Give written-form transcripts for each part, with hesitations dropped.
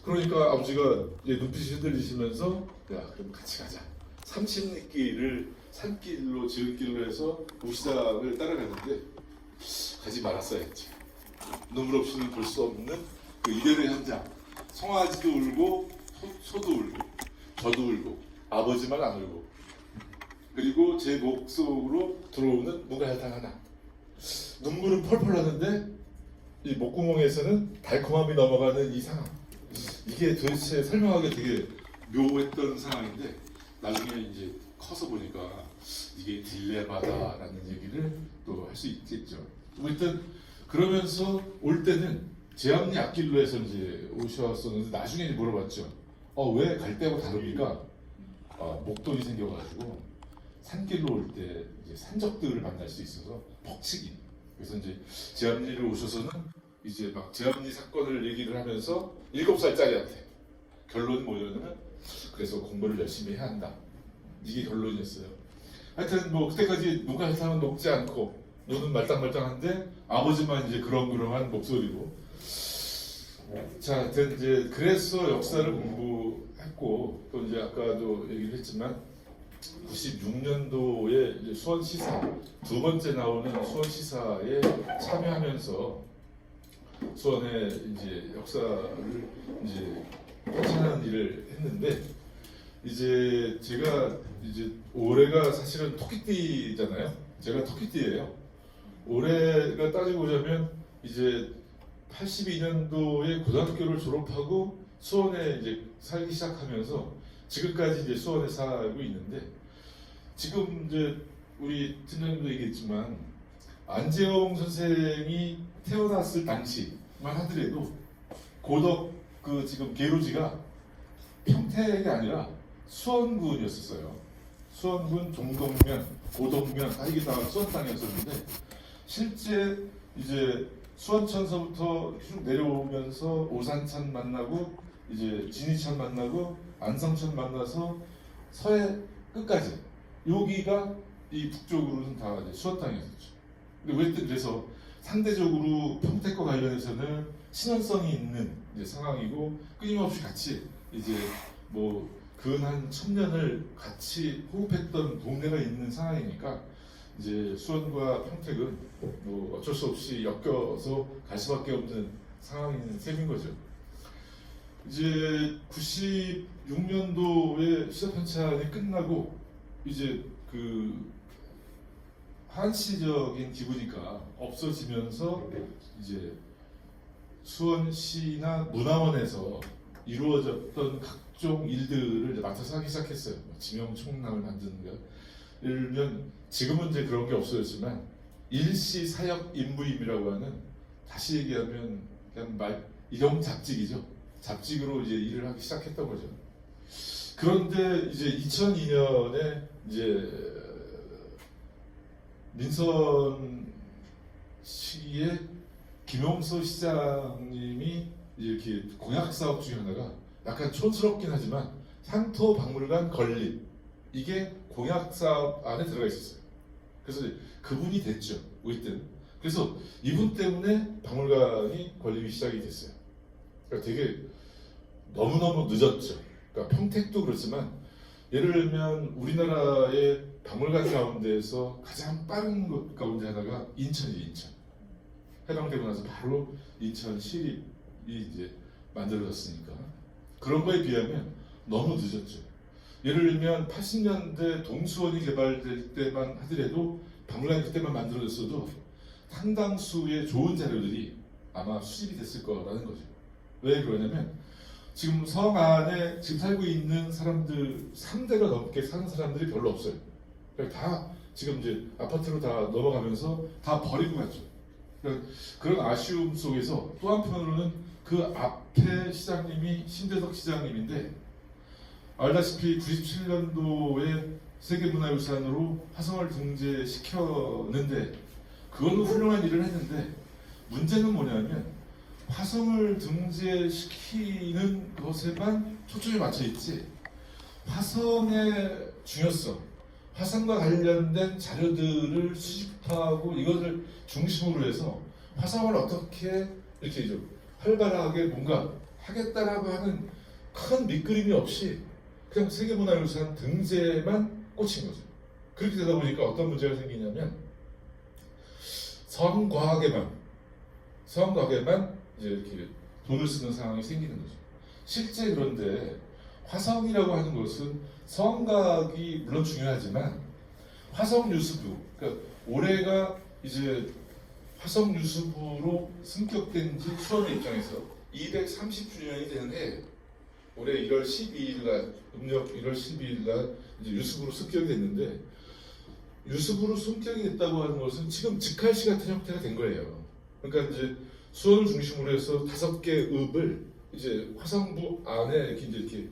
그러니까 아버지가 이제 눈빛이 흔들리시면서 야 그럼 같이 가자. 삼십리길을 산길로 지름길로 해서 우시당을 따라가는데 가지 말았어야지. 눈물 없이는 볼 수 없는 그 이별의 현장. 송아지도 울고 소도 울고 저도 울고 아버지만 안 울고 그리고 제 목 속으로 들어오는 무갈탕 하나. 눈물은 펄펄 나는데 이 목구멍에서는 달콤함이 넘어가는 이 상황. 이게 도대체 설명하기 되게 묘했던 상황인데 나중에 이제 커서 보니까 이게 딜레마다라는 얘기를 또 할 수 있겠죠. 일단 그러면서 올 때는 제 앞니 앞길로 해서 이제 오셨었는데 나중에 이제 물어봤죠. 왜 갈 때하고 다릅니까? 목돈이 생겨가지고 산길로 올 때 이제 산적들을 만날 수 있어서 퍽치기. 그래서 이제 제 앞니를 오셔서는 이제 막 제 앞니 사건을 얘기를 하면서 7살짜리한테 결론이 뭐냐면 그래서 공부를 열심히 해야 한다. 이게 결론이었어요. 하여튼 뭐 그때까지 무갈탕은 녹지 않고 눈은 말짱말짱한데 아버지만 이제 그렁그렁한 목소리고. 자, 하여튼 이제 그래서 역사를 공부했고 또 이제 아까도 얘기를 했지만 96년도에 이제 수원 시사 두 번째 나오는 수원 시사에 참여하면서 수원의 이제 역사를 이제 펼쳐나가는 일을 했는데 이제 제가 이제 올해가 사실은 토끼띠잖아요. 제가 토끼띠예요. 올해가 따지고 보자면 이제 82년도에 고등학교를 졸업하고 수원에 이제 살기 시작하면서 지금까지 이제 수원에 살고 있는데 지금 이제 우리 팀장님도 얘기했지만 안재홍 선생이 태어났을 당시만 하더라도 고덕 그 지금 계로지가 평택이 아니라 수원군이었었어요. 수원군 종동면, 고덕면 이게 다 수원 땅이었었는데 실제 이제 수원천서부터 쭉 내려오면서 오산천 만나고 이제 진이천 만나고 안성천 만나서 서해 끝까지 여기가 이 북쪽으로는 다 이제 수원 땅이었죠. 근데 왜 그래서 상대적으로 평택과 관련해서는 신원성이 있는 이제 상황이고 끊임없이 같이 이제 뭐 근 한 1000년을 같이 호흡했던 동네가 있는 상황이니까 이제 수원과 평택은 뭐 어쩔 수 없이 엮여서 갈 수밖에 없는 상황인 셈인 거죠. 이제 96년도에 시사편찬이 끝나고 이제 그 한시적인 기부니까 없어지면서 이제 수원시나 문화원에서 이루어졌던 각종 일들을 이제 맡아서 하기 시작했어요. 지명 총람을 만드는 것. 예를 들면 지금은 이제 그런 게 없어졌지만 일시 사역 임부임이라고 하는 다시 얘기하면 그냥 일용 잡직이죠. 잡직으로 이제 일을 하기 시작했던 거죠. 그런데 이제 2002년에 이제 민선 시기에 김용서 시장님이 이렇게 공약 사업 중에 하나가 약간 촌스럽긴 하지만 향토박물관 건립 이게 공약 사업 안에 들어가 있었어요. 그래서 그분이 됐죠. 우리 때는. 그래서 이분 때문에 박물관이 건립이 시작이 됐어요. 그러니까 되게 너무너무 늦었죠. 그러니까 평택도 그렇지만 예를 들면 우리나라의 박물관 가운데에서 가장 빠른 것 가운데 하나가 인천이죠. 인천. 해방되고 나서 바로 인천 시립이 이제 만들어졌으니까 그런 거에 비하면 너무 늦었죠. 예를 들면 80년대 동수원이 개발될 때만 하더라도 박물관이 그때만 만들어졌어도 상당수의 좋은 자료들이 아마 수집이 됐을 거라는 거죠. 왜 그러냐면 지금 성 안에 지금 살고 있는 사람들 3대가 넘게 사는 사람들이 별로 없어요. 그러니까 다 지금 이제 아파트로 다 넘어가면서 다 버리고 갔죠. 그러니까 그런 아쉬움 속에서 또 한편으로는 그 앞에 시장님이 신대석 시장님인데 알다시피 97년도에 세계문화유산으로 화성을 등재시켰는데 그걸로 훌륭한 일을 했는데 문제는 뭐냐면 화성을 등재시키는 것에만 초점이 맞춰 있지 화성의 중요성, 화성과 관련된 자료들을 수집하고 이것을 중심으로 해서 화성을 어떻게 이렇게 좀 활발하게 뭔가 하겠다라고 하는 큰 밑그림이 없이 그냥 세계문화유산 등재만 꽂힌 거죠. 그렇게 되다 보니까 어떤 문제가 생기냐면 성곽에만 이제 이렇게 돈을 쓰는 상황이 생기는 거죠. 실제 그런데 화성이라고 하는 것은 성곽이 물론 중요하지만 화성 유수부, 그러니까 올해가 이제 화성 유수부로 승격된 지 수원의 입장에서 230주년이 되는 해. 올해 1월 12일 날, 음력 1월 12일 날 이제 유수부로 승격이 됐는데, 유수부로 승격이 됐다고 하는 것은 지금 직할시 같은 형태가 된 거예요. 그러니까 이제 수원을 중심으로 해서 5개 읍을 이제 화성부 안에 이렇게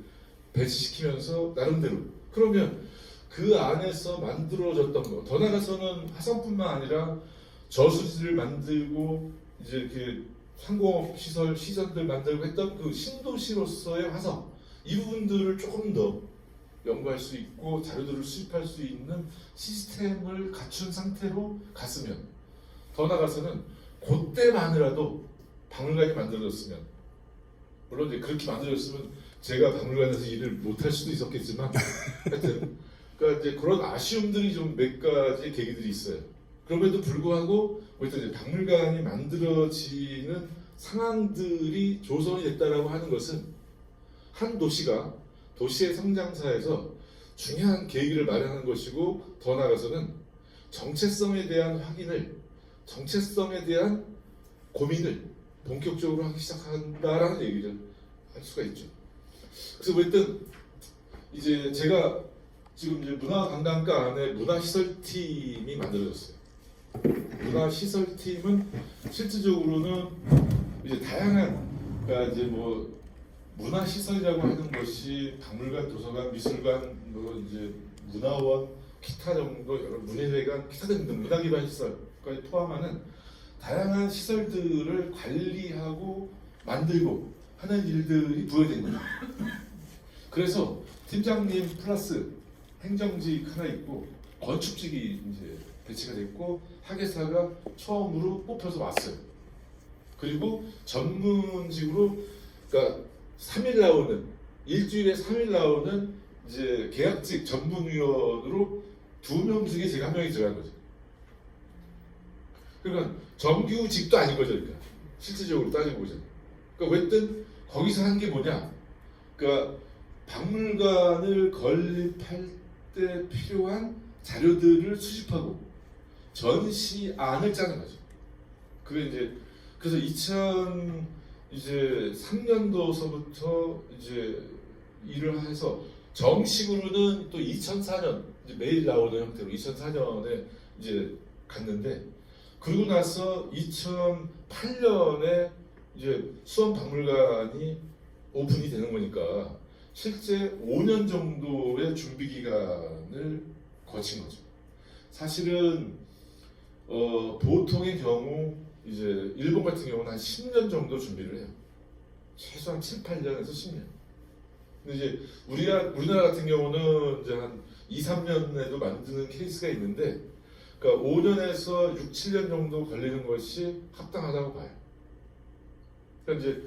배치시키면서 나름대로, 그러면 그 안에서 만들어졌던 거, 더 나아가서는 화성뿐만 아니라 저수지를 만들고 이제 이렇게 상공업 시설들 만들고 했던 그 신도시로서의 화성, 이 부분들을 조금 더 연구할 수 있고 자료들을 수집할 수 있는 시스템을 갖춘 상태로 갔으면, 더 나아가서는 그때만이라도 박물관이 만들어졌으면, 물론 이제 그렇게 만들어졌으면 제가 박물관에서 일을 못할 수도 있었겠지만 하여튼 그러니까 이제 그런 아쉬움들이 좀 몇 가지 계기들이 있어요. 그럼에도 불구하고 일단 이제 박물관이 만들어지는 상황들이 조성이 됐다라고 하는 것은 한 도시가 도시의 성장사에서 중요한 계기를 마련한 것이고, 더 나아가서는 정체성에 대한 확인을, 정체성에 대한 고민을 본격적으로 하기 시작한다라는 얘기를 할 수가 있죠. 그래서 어쨌든 이제 제가 지금 이제 문화관광과 안에 문화시설팀이 만들어졌어요. 문화시설팀은 실질적으로는 이제 다양한, 그러니까 이제 뭐 문화시설이라고 하는 것이 박물관, 도서관, 미술관, 뭐 이제 문화원, 기타 정도 여러 문예회관, 기타 등등 문화기반 시설까지 포함하는 다양한 시설들을 관리하고 만들고 하는 일들이 부여된 거죠. 그래서 팀장님 플러스 행정직 하나 있고 건축직이 이제 배치가 됐고 학예사가 처음으로 뽑혀서 왔어요. 그리고 전문직으로, 그러니까 3일 나오는, 일주일에 3일 나오는 이제 계약직 전문위원으로 2명 중에 제가 1명이 들어간 거죠. 그러니까 정규직도 아닌 거죠. 그러니까 실질적으로 따지고 보자면. 그러니까 어쨌든 거기서 한 게 뭐냐? 그러니까 박물관을 건립할 때 필요한 자료들을 수집하고 전시안을 짜는 거죠. 그게 이제 그래서 2003년도서부터 이제 일을 해서 정식으로는 또 2004년 이제 매일 나오는 형태로 2004년에 이제 갔는데, 그러고 나서 2008년에 이제 수원박물관이 오픈이 되는 거니까 실제 5년 정도의 준비 기간을 거친 거죠. 사실은 보통의 경우 이제 일본 같은 경우는 한 10년 정도 준비를 해요. 최소한 7, 8년에서 10년. 근데 이제 우리나라 같은 경우는 이제 한 2, 3년에도 만드는 케이스가 있는데, 그러니까 5년에서 6, 7년 정도 걸리는 것이 합당하다고 봐요. 그러니까 이제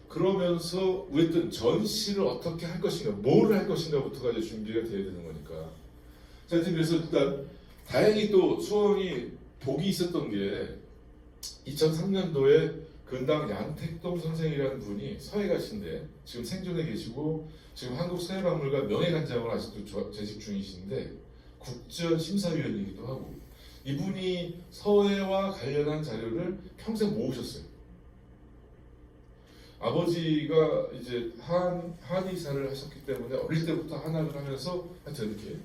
그러면서 어쨌든 전시를 어떻게 할 것인가, 뭐를 할 것인가부터가 이제 준비가 돼야 되는 거니까. 자, 그래서 일단 다행히 또 수원이 복이 있었던 게 2003년도에 근당 양택동 선생이라는 분이 서해 가신데 지금 생존해 계시고 지금 한국서해박물관 명예관장으로 아직도 재직 중이신데 국전심사위원이기도 하고, 이분이 서해와 관련한 자료를 평생 모으셨어요. 아버지가 이제 한의사를 하셨기 때문에 어릴 때부터 한학을 하면서 하여튼 이렇게.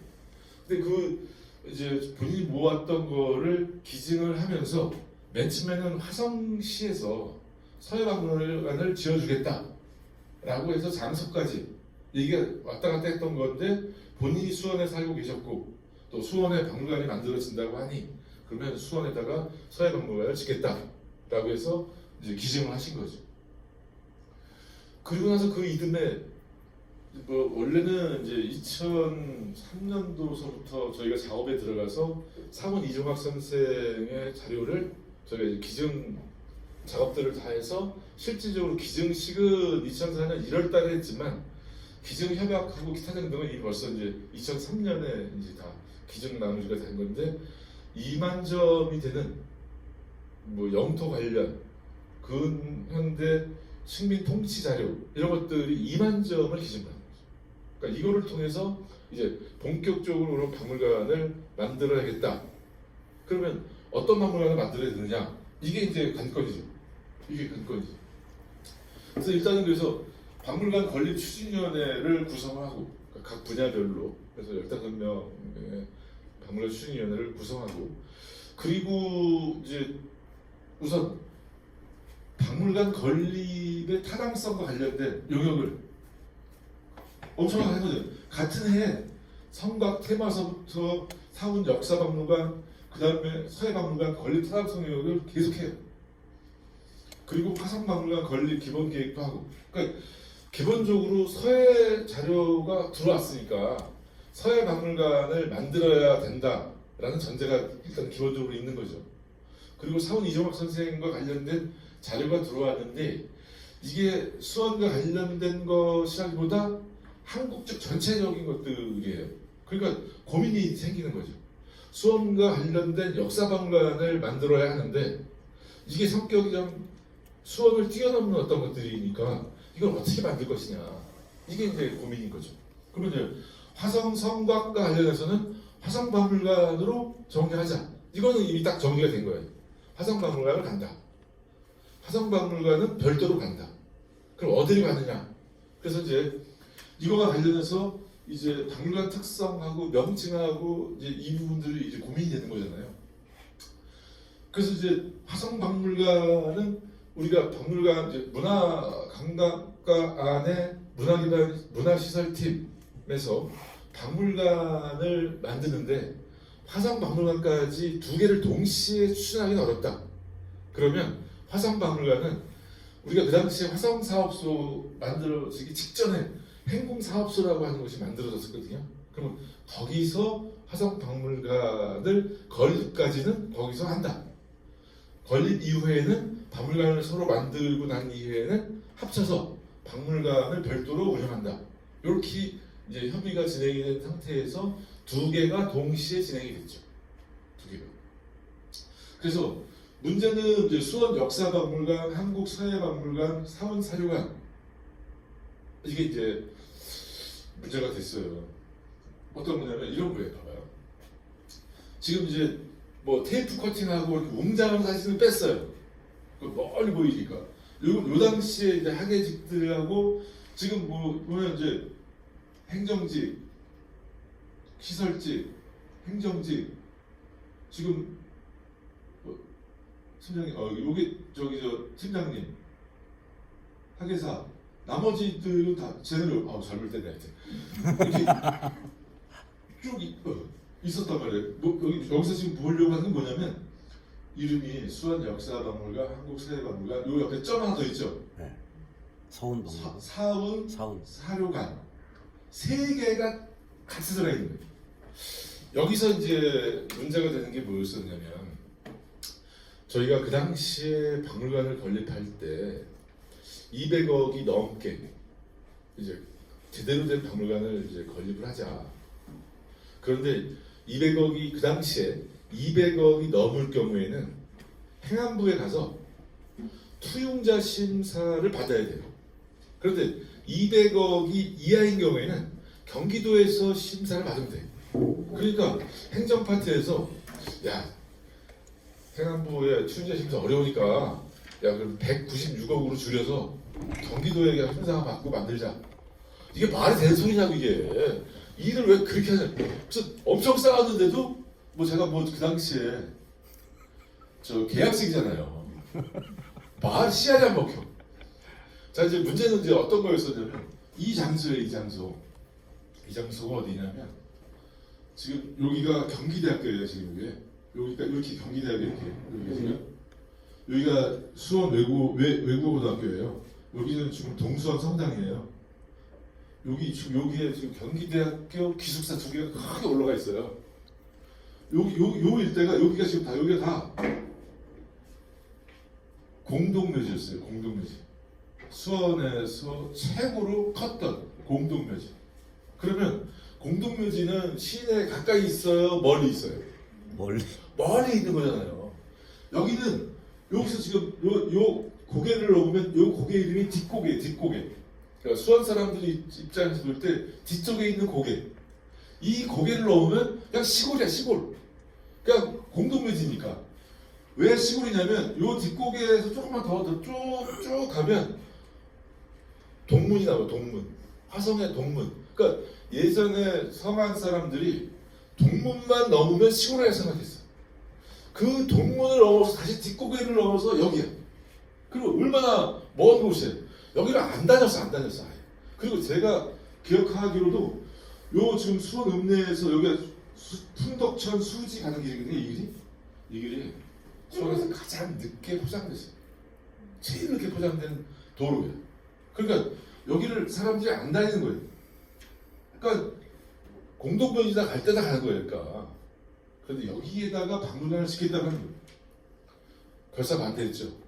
근데 그 이제 본인이 모았던 거를 기증을 하면서 맨 처음에는 화성시에서 서해박물관을 지어주겠다라고 해서 장소까지 얘기가 왔다 갔다 했던 건데, 본인이 수원에 살고 계셨고 또 수원에 박물관이 만들어진다고 하니 그러면 수원에다가 서해박물관을 짓겠다라고 해서 이제 기증을 하신 거죠. 그리고 나서 그 이듬해 뭐 원래는 이제 2003년도서부터 저희가 작업에 들어가서 사원 이종학 선생의 자료를 저희가 이제 기증 작업들을 다 해서 실질적으로 기증식은 2004년 1월 달에 했지만 기증 협약하고 기타 등등은 이미 벌써 이제 2003년에 이제 다 기증 나누기가 된 건데 2만 점이 되는 뭐 영토 관련 근현대 식민 통치 자료 이런 것들이 2만 점을 기증하는 거죠. 그러니까 이거를 통해서 이제 본격적으로 박물관을 만들어야겠다. 그러면 어떤 박물관을 만들어야 되느냐? 이게 이제 관건이죠. 이게 관건이죠. 그래서 일단은 그래서 박물관 건립 추진위원회를 구성하고 그러니까 각 분야별로 그래서 15명의 박물관 추진위원회를 구성하고 그리고 이제 우선 박물관 건립의 타당성과 관련된 용역을 엄청나게 하거든요. 같은 해에 성곽 테마서부터 사원 역사박물관 그 다음에 서해박물관 건립 타당성 용역을 계속해요. 그리고 화성박물관 건립 기본 계획도 하고 그러니까 기본적으로 서해 자료가 들어왔으니까 서해 박물관을 만들어야 된다라는 전제가 일단 기본적으로 있는 거죠. 그리고 사원 이종학 선생과 관련된 자료가 들어왔는데 이게 수원과 관련된 것이라기보다 한국적 전체적인 것들이에요. 그러니까 고민이 생기는 거죠. 수원과 관련된 역사박물관을 만들어야 하는데 이게 성격이 좀 수원을 뛰어넘는 어떤 것들이니까 이걸 어떻게 만들 것이냐 이게 이제 고민인 거죠. 그러면 이제 화성 성곽과 관련해서는 화성박물관으로 정리하자. 이거는 이미 딱 정리가 된 거예요. 화성박물관을 간다. 화성박물관은 별도로 간다. 그럼 어디로 가느냐? 그래서 이제 이거와 관련해서 이제 박물관 특성하고 명칭하고 이제 이 부분들이 이제 고민이 되는 거잖아요. 그래서 이제 화성박물관은 우리가 박물관 이제 문화관광과 안에 문화시설팀에서 박물관을 만드는데 화성박물관까지 두 개를 동시에 추진하기는 어렵다. 그러면 화성박물관은 우리가 그 당시에 화성사업소 만들어지기 직전에 행궁사업소라고 하는 것이 만들어졌었거든요. 그러면 거기서 화성박물관을 건립까지는 거기서 한다. 건립 이후에는 박물관을 서로 만들고 난 이후에는 합쳐서 박물관을 별도로 운영한다. 이렇게 이제 협의가 진행이 된 상태에서 두 개가 동시에 진행이 됐죠. 두 개가. 그래서 문제는 이제 수원 역사박물관, 한국 서해박물관, 사원 사료관 이게 이제 문제가 됐어요. 어떤 거냐면 이런 거예요. 봐봐요. 지금 이제 뭐 테이프 커팅하고 이렇게 웅장한 사진을 뺐어요. 멀리 보이니까. 요 당시에 이제 학예직들하고 지금 뭐 보면 이제 행정직, 시설직, 행정직 지금 팀장님, 요게 저기 저 팀장님, 학예사 나머지들은 다 제대로 젊을 때네 하여튼 이렇게 쭉 있었단 말이에요. 뭐, 여기서 지금 보려고 하는 건 뭐냐면 이름이 수원 역사박물관, 한국 서해박물관 요 옆에 점 하나 더 있죠. 네. 서운박물관, 사운, 사료관 세 개가 같이 들어 있는 거예요. 여기서 이제 문제가 되는 게 뭐였었냐면 저희가 그 당시에 박물관을 건립할 때 200억이 넘게 이제 제대로 된 박물관을 이제 건립을 하자. 그런데 200억이 그 당시에 200억이 넘을 경우에는 행안부에 가서 투용자 심사를 받아야 돼요. 그런데 200억이 이하인 경우에는 경기도에서 심사를 받으면 돼. 그러니까 행정 파트에서 야 행안부의 투용자 심사 어려우니까 야 그럼 196억으로 줄여서 경기도에 심사 받고 만들자. 이게 말이 되는 소리냐고 이게. 일을 왜 그렇게 하냐. 그래서 엄청 싸웠는데도 뭐 제가 뭐 그 당시에 저 계약직이잖아요. 말 씨알이 안 먹혀. 자 이제 문제는 이제 어떤 거였었냐면 이 장소가 어디냐면 지금 여기가 경기대학교예요. 지금 이게 여기가 이렇게 경기대학교 이렇게 여기가 지금 여기가 수원 외국어고등학교예요. 여기는 지금 동수원 성당이에요. 여기에 지금 경기대학교 기숙사 두 개가 크게 올라가 있어요. 요 일대가 여기가 지금 다 여기가 다 공동묘지였어요. 공동묘지. 수원에서 최고로 컸던 공동묘지. 그러면 공동묘지는 시내에 가까이 있어요? 멀리 있어요? 멀리 있는 거잖아요. 여기는 여기서 지금 요 고개를 넘으면 요 고개 이름이 뒷고개, 뒷고개. 그러니까 수원 사람들이 입장에서 볼 때 뒤쪽에 있는 고개. 이 고개를 넘으면 그냥 시골이야, 시골. 그냥 공동묘지니까. 왜 시골이냐면 요 뒷고개에서 조금만 더 쭉 가면 동문이 나와요. 동문. 화성의 동문. 그러니까 예전에 성안 사람들이 동문만 넘으면 시골이라고 생각했어. 그 동문을 넘어서 다시 뒷고개를 넘어서 여기야. 그리고 얼마나 먼 곳이에요. 여기를 안 다녔어, 안 다녔어. 아예. 그리고 제가 기억하기로도 요 지금 수원 읍내에서 여기가 풍덕천 수지 가는 길이거든요. 이 길이 수원에서 가장 늦게 포장됐어요. 제일 늦게 포장된 도로예요. 그러니까 여기를 사람들이 안 다니는 거예요. 그러니까 공동묘지다 갈 때다 가는 거예요. 그러니까. 그런데 여기에다가 박물관을 시켰다고 하는 거예요. 결사 반대했죠.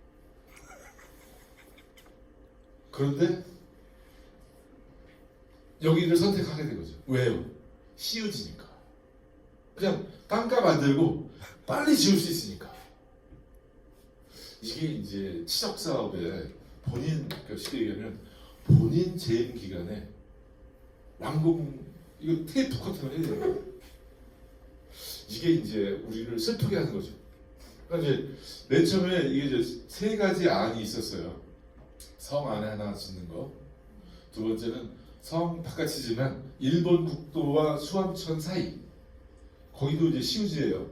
그런데 여기를 선택하게 된 거죠. 왜요? 시유지니까. 그냥 땅값 안 들고 빨리 지을 수 있으니까. 이게 이제 치적 사업에 본인, 쉽게 얘기하면 본인 재임 기간에 완공, 이거 테이프 커팅을 해야 돼요. 이게 이제 우리를 슬프게 하는 거죠. 그러니까 이제 맨 처음에 이게 이제 세 가지 안이 있었어요. 성 안에 하나 짓는 거. 두 번째는 성 바깥이지만 일본 국도와 수원천 사이. 거기도 이제 시우지예요.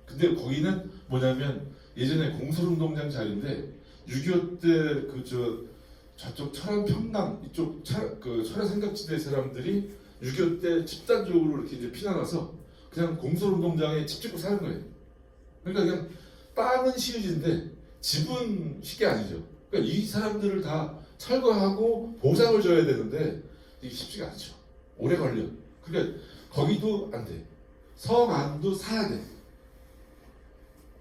근데 거기는 뭐냐면 예전에 공설운동장 자리인데 6.25 때 저쪽 철원 평강 이쪽 철원 삼각지대 사람들이 6.25 때 집단적으로 이렇게 이제 피난와서 그냥 공설운동장에 집 짓고 사는 거예요. 그러니까 그냥 땅은 시유지인데 집은 쉽게 아니죠. 그러니까 이 사람들을 다 철거하고 보상을 줘야 되는데 이게 쉽지가 않죠. 오래 걸려. 그러니까 거기도 안 돼. 성 안도 사야 돼.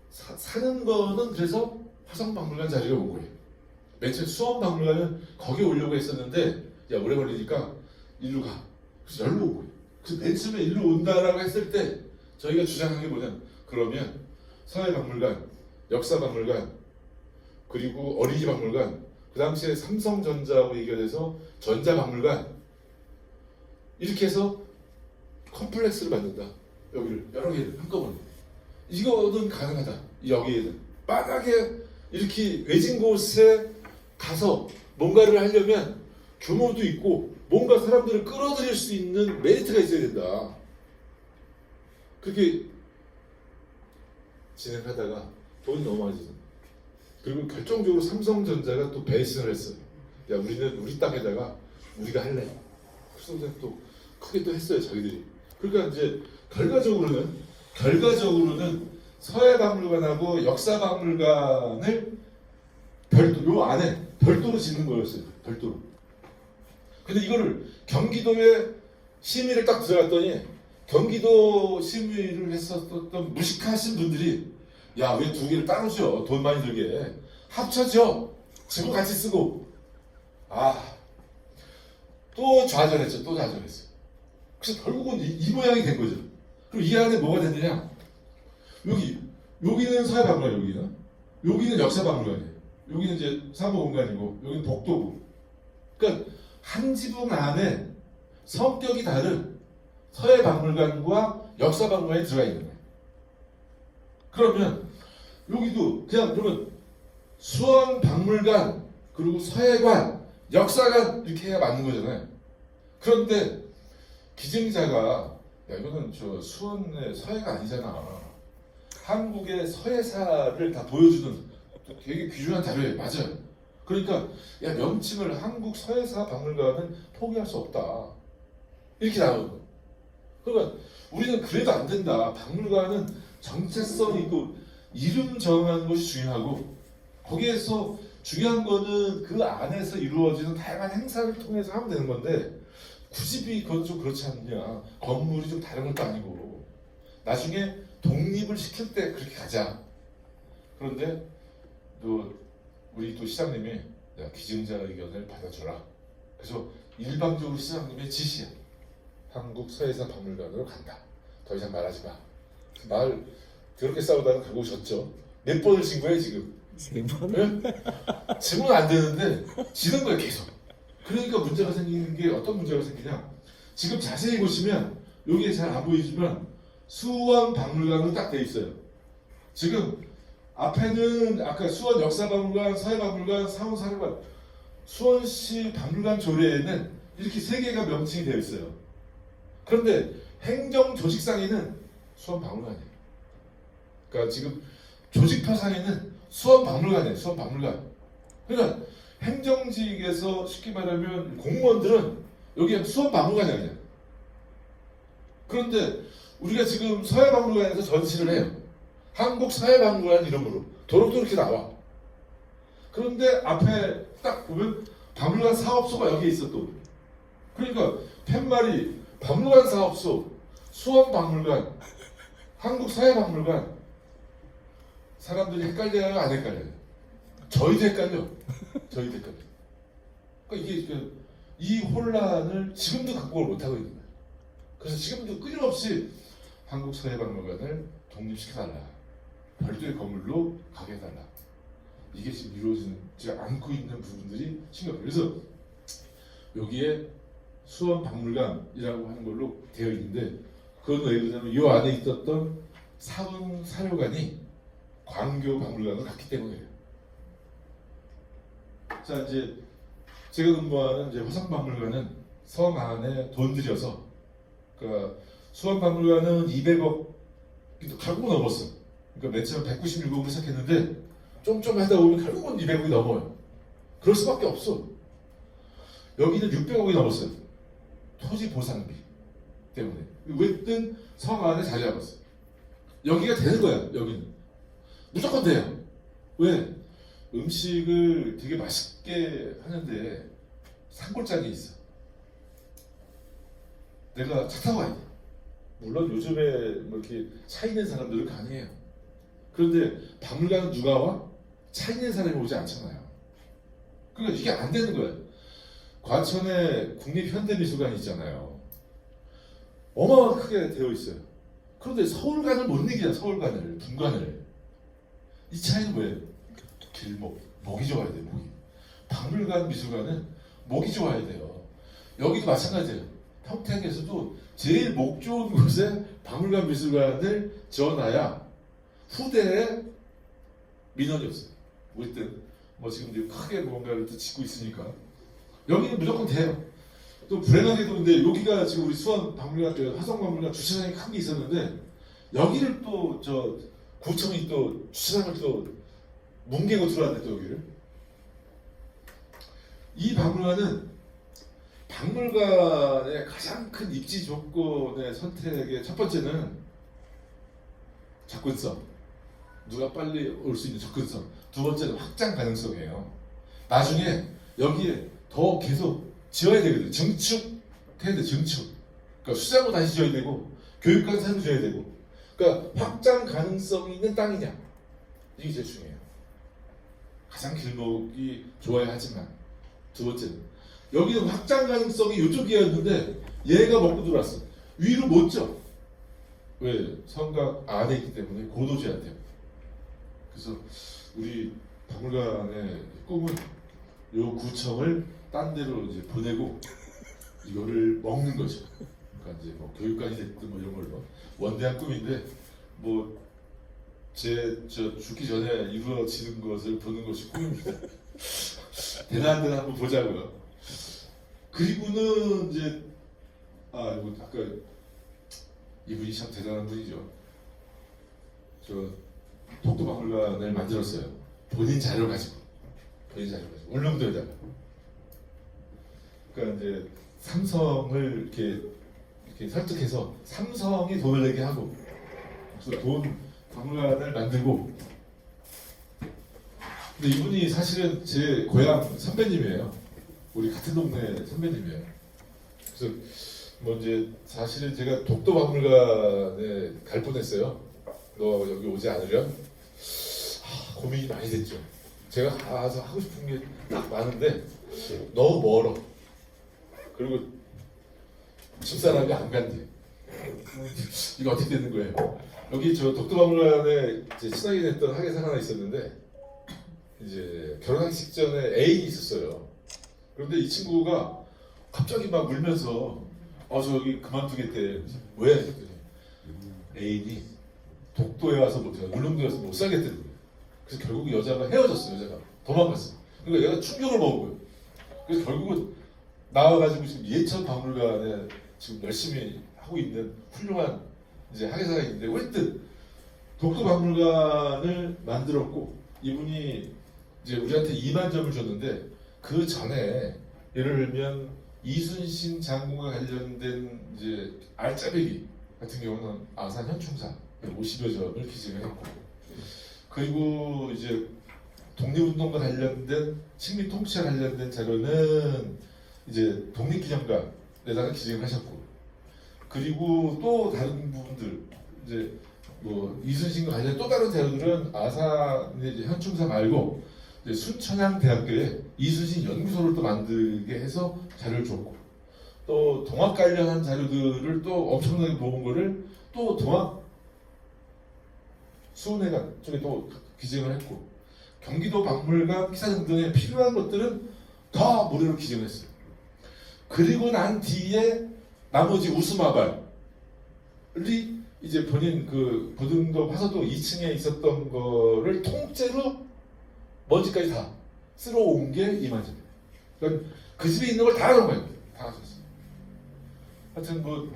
사는 거는 그래서 화성박물관 자리가 온 거예요. 맨 처음 수원박물관은 거기 오려고 했었는데 야 오래 걸리니까 일로 가. 그래서 여기로 온 거예요. 그래서 맨 처음에 일로 온다라고 했을 때 저희가 주장한 게 뭐냐면 그러면 서해박물관, 역사박물관, 그리고 어린이박물관, 그 당시에 삼성전자하고 얘기해서 전자박물관 이렇게 해서 컴플렉스를 만든다. 여기를 여러 개를 한꺼번에. 이거는 가능하다. 여기에는 만약에 이렇게 외진 곳에 가서 뭔가를 하려면 규모도 있고 뭔가 사람들을 끌어들일 수 있는 메리트가 있어야 된다. 그렇게 진행하다가 돈이 너무 많이 들어. 그리고 결정적으로 삼성전자가 또 배신을 했어요. 야 우리는 우리 땅에다가 우리가 할래. 그래서 또 크게 또 했어요 자기들이. 그러니까 이제 결과적으로는 서해박물관하고 역사박물관을 요 안에 별도로 짓는 거였어요. 별도로. 근데 이거를 경기도에 심의를 딱 들어갔더니 경기도 심의를 했었던 무식하신 분들이 야 왜 두 개를 따로 줘? 돈 많이 들게 합쳐져. 지금 같이 쓰고. 또 좌절했죠. 또 좌절했어요. 그래서 결국은 이 모양이 된 거죠. 그럼 이 안에 뭐가 됐느냐? 여기는 서해박물관, 여기는 역사박물관이에요. 여기는 이제 사무공간이고 여기는 복도부. 그러니까 한 지붕 안에 성격이 다른 서해박물관과 역사박물관이 들어가 있는 거예요. 그러면 여기도 그냥 그러면 수원박물관 그리고 서해관, 역사관 이렇게 해야 맞는 거잖아요. 그런데 기증자가 야 이거는 저 수원의 서해가 아니잖아. 한국의 서해사를 다 보여주는 되게 귀중한 자료예요. 맞아요. 그러니까 야 명칭을 한국 서해사 박물관은 포기할 수 없다. 이렇게 나오는 거예요. 그러니까 우리는 그래도 안 된다. 박물관은 정체성 있고 이름 정하는 것이 중요하고 거기에서 중요한 거는 그 안에서 이루어지는 다양한 행사를 통해서 하면 되는 건데 굳이 그건 좀 그렇지 않느냐. 건물이 좀 다른 것도 아니고 나중에 독립을 시킬 때 그렇게 가자. 그런데 또 우리 또 시장님이 야, 기증자 의견을 받아줘라. 그래서 일방적으로 시장님의 지시야. 한국 서해상 박물관으로 간다. 더 이상 말하지 마. 말 그렇게 싸우다가 결국 졌죠. 몇 번을 진 거예요 지금? 3번? 네? 지면 안 되는데 지는 거예요 계속. 그러니까 문제가 생기는 게 어떤 문제가 생기냐? 지금 자세히 보시면 여기에 잘 안 보이지만 수원 박물관으로 딱 돼 있어요. 지금 앞에는 아까 수원 역사박물관, 서해박물관, 상호사료관, 수원시 박물관 조례에는 이렇게 세 개가 명칭이 되어 있어요. 그런데 행정조직상에는 수원박물관이에요. 그러니까 지금 조직표상에는 수원박물관이에요. 수원박물관. 그러니까 행정직에서 쉽게 말하면 공무원들은 여기 수원박물관이 아니야. 그런데 우리가 지금 서해박물관에서 전시를 해요. 한국 서해박물관 이름으로 도록도 이렇게 나와. 그런데 앞에 딱 보면 박물관 사업소가 여기에 있어 또. 그러니까 팻말이 박물관 사업소, 수원박물관, 한국 서해박물관. 사람들이 헷갈려요, 안 헷갈려요? 저희도 헷갈려. 저희도 헷갈려. 그러니까 이게 이 혼란을 지금도 극복을 못하고 있는 거예요. 그래서 지금도 끊임없이 한국 서해박물관을 독립시켜달라. 별도의 건물로 가게 해달라. 이게 지금 이루어지지 않고 있는 부분들이 심각해요. 그래서 여기에 수원박물관이라고 하는 걸로 되어 있는데 그건 왜 그러냐면 이 안에 있었던 사분 사료관이 광교박물관으로 갔기 때문이에요. 자 이제 제가 근무하는 이제 화성박물관은 성 안에 돈 들여서 그러니까 수원박물관은 200억 결국은 넘었어. 그러니까 맨 처음 196억으로 시작했는데 좀 하다 보면 결국은 200억이 넘어요. 그럴 수밖에 없어. 여기는 600억이 넘었어요. 토지 보상비 때문에. 왜든 성 안에 자리 잡았어. 여기가 되는 거야. 여기는 무조건 돼요. 왜? 음식을 되게 맛있게 하는데 산골짜기에 있어. 내가 차 타고 가야 돼. 물론 요즘에 뭐 이렇게 차 있는 사람들은 가능해요. 그런데 박물관은 누가 와? 차 있는 사람이 오지 않잖아요. 그러니까 이게 안 되는 거예요. 과천에 국립현대미술관이 있잖아요. 어마어마하게 크게 되어 있어요. 그런데 서울관을 못 이기냐, 서울관을, 분관을. 이 차이는 뭐예요? 길목, 목이 좋아야 돼요, 목이. 박물관, 미술관은 목이 좋아야 돼요. 여기도 마찬가지예요. 평택에서도 제일 목 좋은 곳에 박물관, 미술관을 지어놔야 후대에 민원이 없어요. 어쨌든 뭐 지금 이제 크게 뭔가를 또 짓고 있으니까 여기는 무조건 돼요. 또 불행하게도 근데 여기가 지금 우리 수원 박물관, 화성박물관 주차장이 큰 게 있었는데 여기를 또 저 구청이 또 주차장을 또 뭉개고 들어왔네 또 여기를. 이 박물관은 박물관의 가장 큰 입지 조건의 선택의 첫 번째는 접근성. 누가 빨리 올 수 있는 접근성. 두 번째는 확장 가능성이에요. 나중에 여기에 더 계속 지어야 되거든요. 증축해야 돼, 증축. 그러니까 수장도 다시 지어야 되고, 교육관 새로 지어야 되고. 그러니까 확장 가능성이 있는 땅이냐. 이게 제일 중요해요. 가장 길목이 좋아야 하지만. 두 번째는. 여기는 확장 가능성이 이쪽이었는데, 얘가 먹고 들어왔어. 위로 못 져. 왜? 성곽 안에 있기 때문에 고도지어야 돼요. 그래서 우리 박물관의 꿈은 요 구청을 딴 데로 이제 보내고 이거를 먹는 거죠. 그러니까 이제 뭐 교육관이 됐든 뭐 이런 걸로 원대한 꿈인데 뭐 저 죽기 전에 이루어지는 것을 보는 것이 꿈입니다. 대단한 데는 한번 보자고요. 그리고는 이제 이거 아까 이분이 참 대단한 분이죠. 저 독도박물관을 만들었어요. 본인 자료 가지고 울릉도에다가. 그러니까 이제 삼성을 이렇게 설득해서 삼성이 돈을 내게 하고, 그래서 박물관을 만들고. 근데 이분이 사실은 제 고향 선배님이에요. 우리 같은 동네 선배님이에요. 그래서 뭐 이제 사실은 제가 독도박물관에 갈 뻔했어요. 너 여기 오지 않으련? 고민이 많이 됐죠. 제가 가서 하고 싶은 게 딱 많은데 너무 멀어. 그리고 집사람이 안 간대. 이거 어떻게 되는 거예요? 여기 저 독도박물관에 이제 친하게 됐던 학예사가 하나 있었는데 이제 결혼하기 직전에 애인이 있었어요. 그런데 이 친구가 갑자기 막 울면서 저 여기 그만두겠대. 왜? 그랬더니 애인이 독도에 와서 울릉도에 와서 못 살겠다는 거예요. 그래서 결국 여자가 헤어졌어. 여자가 도망갔어. 그러니까 얘가 충격을 먹은 거예요. 그래서 결국은 나와가지고 지금 예천 박물관에 지금 열심히 하고 있는 훌륭한 이제 학예사가 있는데 어쨌든 독도 박물관을 만들었고 이분이 이제 우리한테 2만 점을 줬는데 그 전에 예를 들면 이순신 장군과 관련된 이제 알짜배기 같은 경우는 아산 현충사 50여 점을 기증을 했고 그리고 이제 독립운동과 관련된 식민 통치와 관련된 자료는 이제 독립기념관에다가 기증을 하셨고 그리고 또 다른 부분들 이제 뭐 이순신과 관련 또 다른 자료들은 아산 이제 현충사 말고 이제 순천향대학교에 이순신 연구소를 또 만들게 해서 자료를 줬고 또 동학 관련한 자료들을 또 엄청나게 모은 거를 또 동학 수은회관 쪽에 또 기증을 했고 경기도 박물관 기사 등등에 필요한 것들은 다 무료로 기증을 했어요. 그리고 난 뒤에 나머지 우수마발이 이제 본인 그 부등도 화서도 2층에 있었던 거를 통째로 먼지까지 다 쓸어 온 게 이만점이에요. 그러니까 그 집에 있는 걸 다 가져온 거예요. 다 가져왔어요. 하여튼 뭐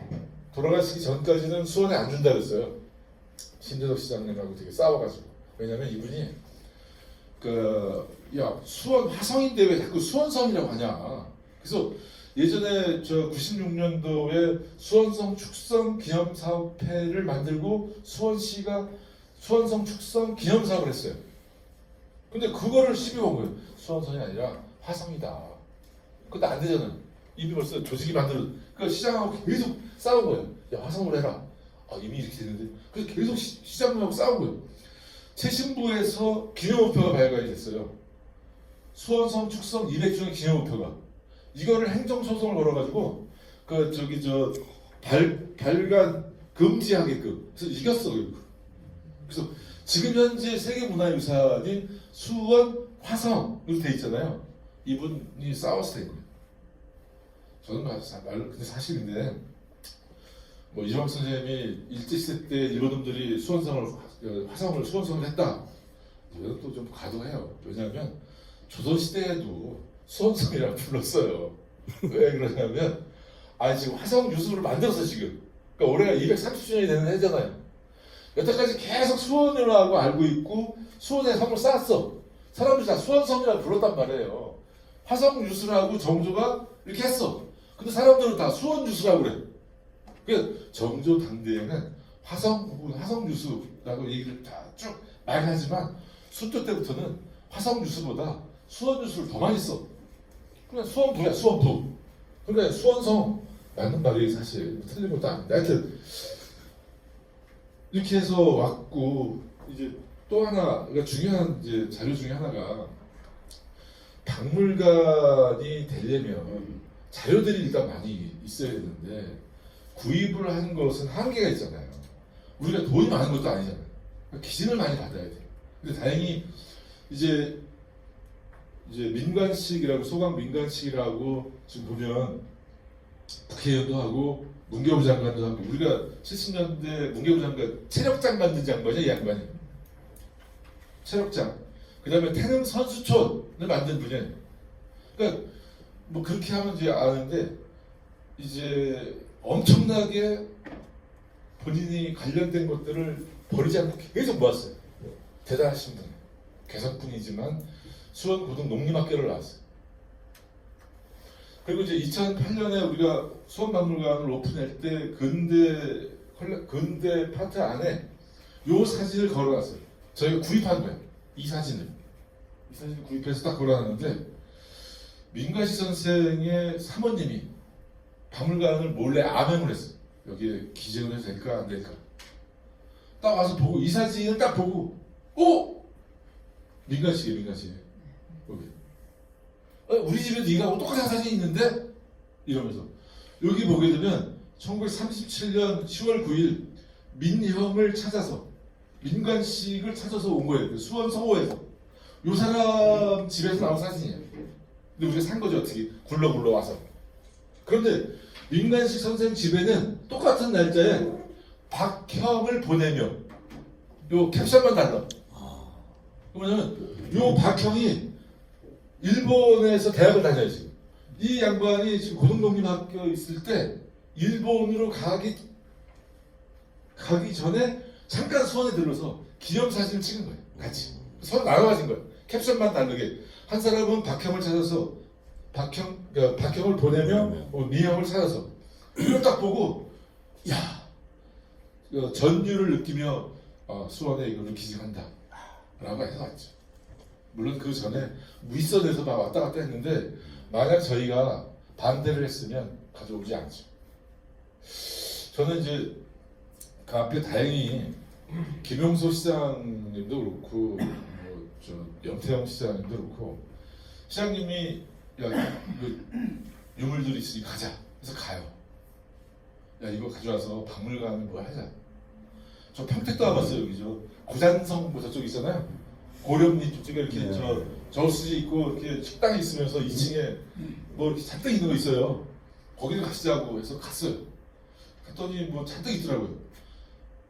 돌아가시기 전까지는 수원에 안 준다 그랬어요. 신재덕 시장님하고 되게 싸워가지고. 왜냐면 이분이 수원 화성인데 왜 자꾸 수원성이라고 하냐. 그래서 예전에 저 96년도에 수원성 축성 기념사업회를 만들고 수원시가 수원성 축성 기념사업을 했어요. 근데 그거를 시비 건 거예요. 수원성이 아니라 화성이다. 근데 안 되잖아요. 이미 벌써 조직이 만들어. 그러니까 시장하고 계속 싸운 거예요. 야 화성으로 해라. 이미 이렇게 됐는데. 그래서 계속 시장하고 싸운 거예요. 최신부에서 기념우표가 발간이 됐어요. 수원성 축성 200주년 기념우표가. 이거를 행정소송을 걸어가지고 발간 금지하게끔 그래서 이겼어. 그래서 지금 현재 세계문화유산이 수원 화성으로 돼 있잖아요. 이분이 싸웠을 때 거예요. 저는 말로 근데 사실인데 뭐 이정학 선생님이 일제시대 때 일본놈들이 화성을 수원성을 했다. 이건 또 좀 과도해요. 왜냐하면 조선시대에도 수원성이라고 불렀어요. 왜 그러냐면 지금 화성 유수를 만들었어 지금. 그러니까 올해가 230주년이 되는 해잖아요. 여태까지 계속 수원으로 하고 알고 있고 수원에 성을 쌓았어. 사람들이 다 수원성이라고 불렀단 말이에요. 화성 유수라고 정조가 이렇게 했어. 근데 사람들은 다 수원 유수라고 그래. 그러니까 정조 당대에는 화성 유수라고 얘기를 다 쭉 많이 하지만 순조 때부터는 화성 유수보다 수원 유수를 더 많이 써. 그냥 수원부야 수원부. 그러니까 수원성 맞는 말이 사실 틀린 것도 아닌데 하여튼 이렇게 해서 왔고 이제 또 하나 그러니까 중요한 이제 자료 중에 하나가 박물관이 되려면 자료들이 일단 많이 있어야 되는데 구입을 하는 것은 한계가 있잖아요. 우리가 돈이 많은 것도 아니잖아요. 그러니까 기증을 많이 받아야 돼요. 근데 다행히 이제 민관식이라고 소강 민관식이라고 지금 보면 국회의원도 하고 문교부 장관도 하고 우리가 70년대 문교부 장관 체력장 만든 장관이야 이 양반이. 체력장. 그 다음에 태릉 선수촌을 만든 분이에요. 그러니까 뭐 그렇게 하면 이제 아는데 이제 엄청나게 본인이 관련된 것들을 버리지 않고 계속 모았어요. 대단하신 분이에요. 개성분이지만 수원 고등 농림학교를 나왔어요. 그리고 이제 2008년에 우리가 수원박물관을 오픈할 때 근대 파트 안에 요 사진을 걸어놨어요. 저희가 구입한 거예요. 이 사진을 구입해서 딱 걸어놨는데 민가시 선생의 사모님이 박물관을 몰래 암행을 했어요. 여기에 기증을 해도 될까 안 될까. 딱 와서 보고 이 사진을 딱 보고 민간시계 여기. 우리 집에 네가 똑같은 사진이 있는데 이러면서 여기 보게 되면 1937년 10월 9일 민형을 찾아서 민간식을 찾아서 온 거예요. 수원 서호에서 요 사람 집에서 나온 사진이에요. 근데 우리가 산 거죠. 어떻게 굴러 와서. 그런데 민간식 선생 집에는 똑같은 날짜에 박형을 보내며 요 캡션만 달라. 그러면 요 박형이 일본에서 대학을 다녀요 지금. 이 양반이 지금 고등독립학교 있을 때 일본으로 가기 전에 잠깐 수원에 들러서 기념사진을 찍은 거예요. 같이. 서로 나눠 가진 거예요. 캡션만 다르게. 한 사람은 박형을 찾아서 박형을 보내며 미형을 찾아서 이걸 딱 보고 야 전율을 느끼며 수원에 이거를 기증한다 라고 해서 왔죠. 물론 그 전에 무이선에서 막 왔다 갔다 했는데 만약 저희가 반대를 했으면 가져오지 않죠. 저는 이제 그 앞에 다행히 김용소 시장님도 그렇고 저 염태영 시장님도 그렇고 시장님이 야 그 유물들이 있으니 가자. 그래서 가요. 야 이거 가져와서 박물관에 뭐 하자. 저 평택도 와봤어요. 여기 저 고잔성 뭐 저쪽 있잖아요. 고령리 쪽에 이렇게 저수지 있고 이렇게 식당이 있으면서 2층에 뭐 이렇게 잔뜩 있는 거 있어요. 거기를 가시자고 해서 갔어요. 갔더니 뭐 잔뜩 있더라고요.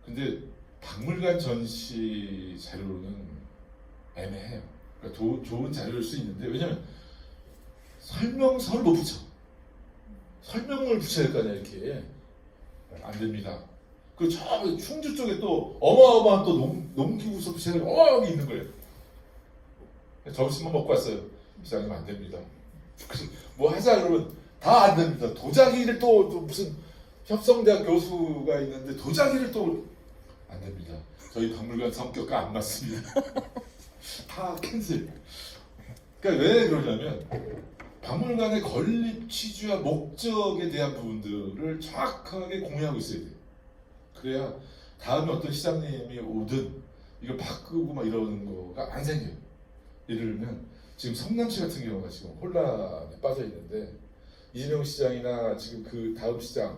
근데 박물관 전시 자료로는 애매해요. 그러니까 좋은 자료일 수 있는데 왜냐면 설명서를 못 붙여. 설명을 붙여야 될 거 아니야 이렇게. 안 됩니다. 그 저 충주 쪽에 또 어마어마한 또 농기구소 부채가 어마어마하게 있는 거예요. 점심만 먹고 왔어요. 시장님 안 됩니다. 뭐 하자 그러면 다 안 됩니다. 도자기를 또 무슨 협성대학 교수가 있는데 도자기를 또 안 됩니다. 저희 박물관 성격과 안 맞습니다. 다 캔슬. 그러니까 왜 그러냐면 박물관의 건립 취지와 목적에 대한 부분들을 정확하게 공유하고 있어야 돼요. 그래야 다음에 어떤 시장님이 오든 이걸 바꾸고 막 이러는 거가 안 생겨요. 예를 들면 지금 성남시 같은 경우가 지금 혼란에 빠져 있는데 이재명 시장이나 지금 그 다음 시장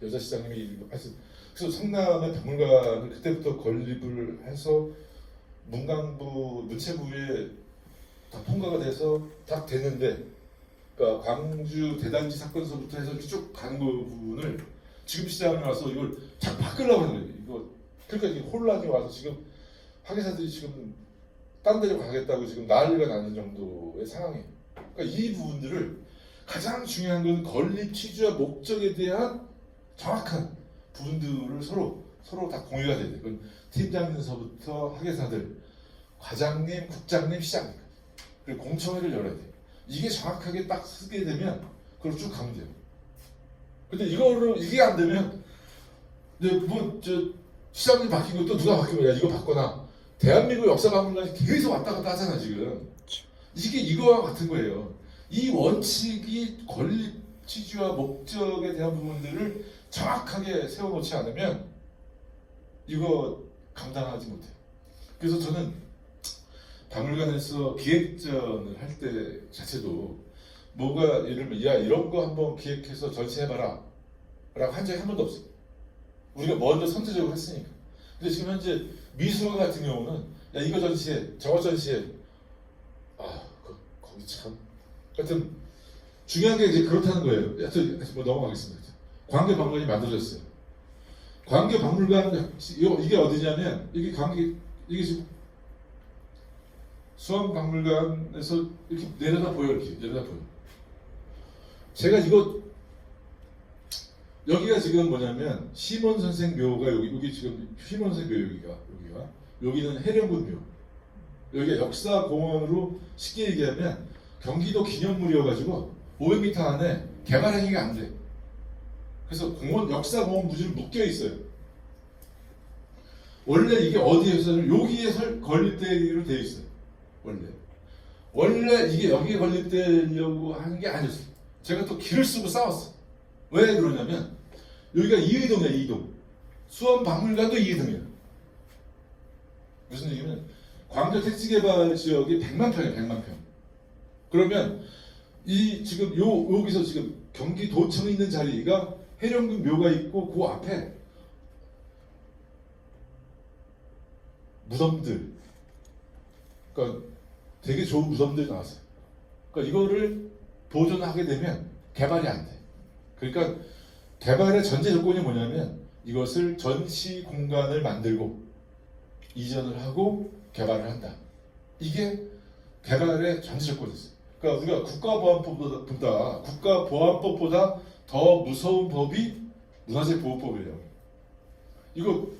여자 시장님이 하여튼 그래서 성남의 박물관을 그때부터 건립을 해서 문광부 문체부에 다 통과가 돼서 딱 됐는데 그러니까 광주 대단지 사건서부터 해서 쭉 가는 부분을 지금 시장에 와서 이걸 자꾸 바꾸려고 하는 거예요. 이거 그러니까 이게 혼란이 와서 지금 학예사들이 지금 딴 데로 가겠다고 지금 난리가 나는 정도의 상황이에요. 그러니까 이 부분들을 가장 중요한 건 건립 취지와 목적에 대한 정확한 부분들을 서로 다 공유가 돼야 돼요. 그건 팀장님서부터 학예사들, 과장님, 국장님, 시장님 그리고 공청회를 열어야 돼요. 이게 정확하게 딱 쓰게 되면 그걸 쭉 가면 돼요. 근데 이게 안 되면 시장님 바뀐 것도 누가 바뀌면 야 이거 바꿔놔. 대한민국 역사박물관이 계속 왔다 갔다 하잖아 지금. 이게 이거와 같은 거예요. 이 원칙이 건립 취지와 목적에 대한 부분들을 정확하게 세워놓지 않으면 이거 감당하지 못해요. 그래서 저는 박물관에서 기획전을 할 때 자체도 뭐가 예를 들면 야 이런 거 한번 기획해서 전시해봐라 라고 한 적이 한 번도 없어요. 우리가 먼저 선제적으로 했으니까. 근데 지금 현재 미술관 같은 경우는 야 이거 전시해 저거 전시해 거기 참 하여튼 중요한 게 이제 그렇다는 거예요. 하여튼 뭐 넘어가겠습니다. 광교박물관이 만들어졌어요. 광교박물관 이게 어디냐면 이게 지금 수원박물관에서 이렇게 내려다 보여. 제가 여기가 지금 뭐냐면 심원 선생 묘가 여기 지금 심원 선생 묘 여기는 해령군 묘. 여기가 역사 공원으로 쉽게 얘기하면 경기도 기념물이어가지고 500m 안에 개발 행위가 안 돼. 그래서 역사 공원 부지를 묶여 있어요. 원래 이게 어디에서는 여기에 건립되기로 되어 있어요. 원래 이게 여기에 건립되려고 하는 게 아니었어요. 제가 또 길을 쓰고 싸웠어. 왜 그러냐면 여기가 이의동이야. 수원 박물관도 이의동이에요. 무슨 얘기냐면 광교 택지개발 지역이 100만 평이에요. 100만 평. 그러면 이 지금 여기서 지금 경기도청이 있는 자리가 해령군 묘가 있고 그 앞에 무덤들, 그러니까 되게 좋은 무덤들이 나왔어요. 그러니까 이거를 보존하게 되면 개발이 안 돼. 그러니까 개발의 전제 조건이 뭐냐면 이것을 전시 공간을 만들고 이전을 하고 개발을 한다. 이게 개발의 전제 조건이었어요. 그러니까 우리가 국가보안법보다 더 무서운 법이 문화재보호법이에요. 이거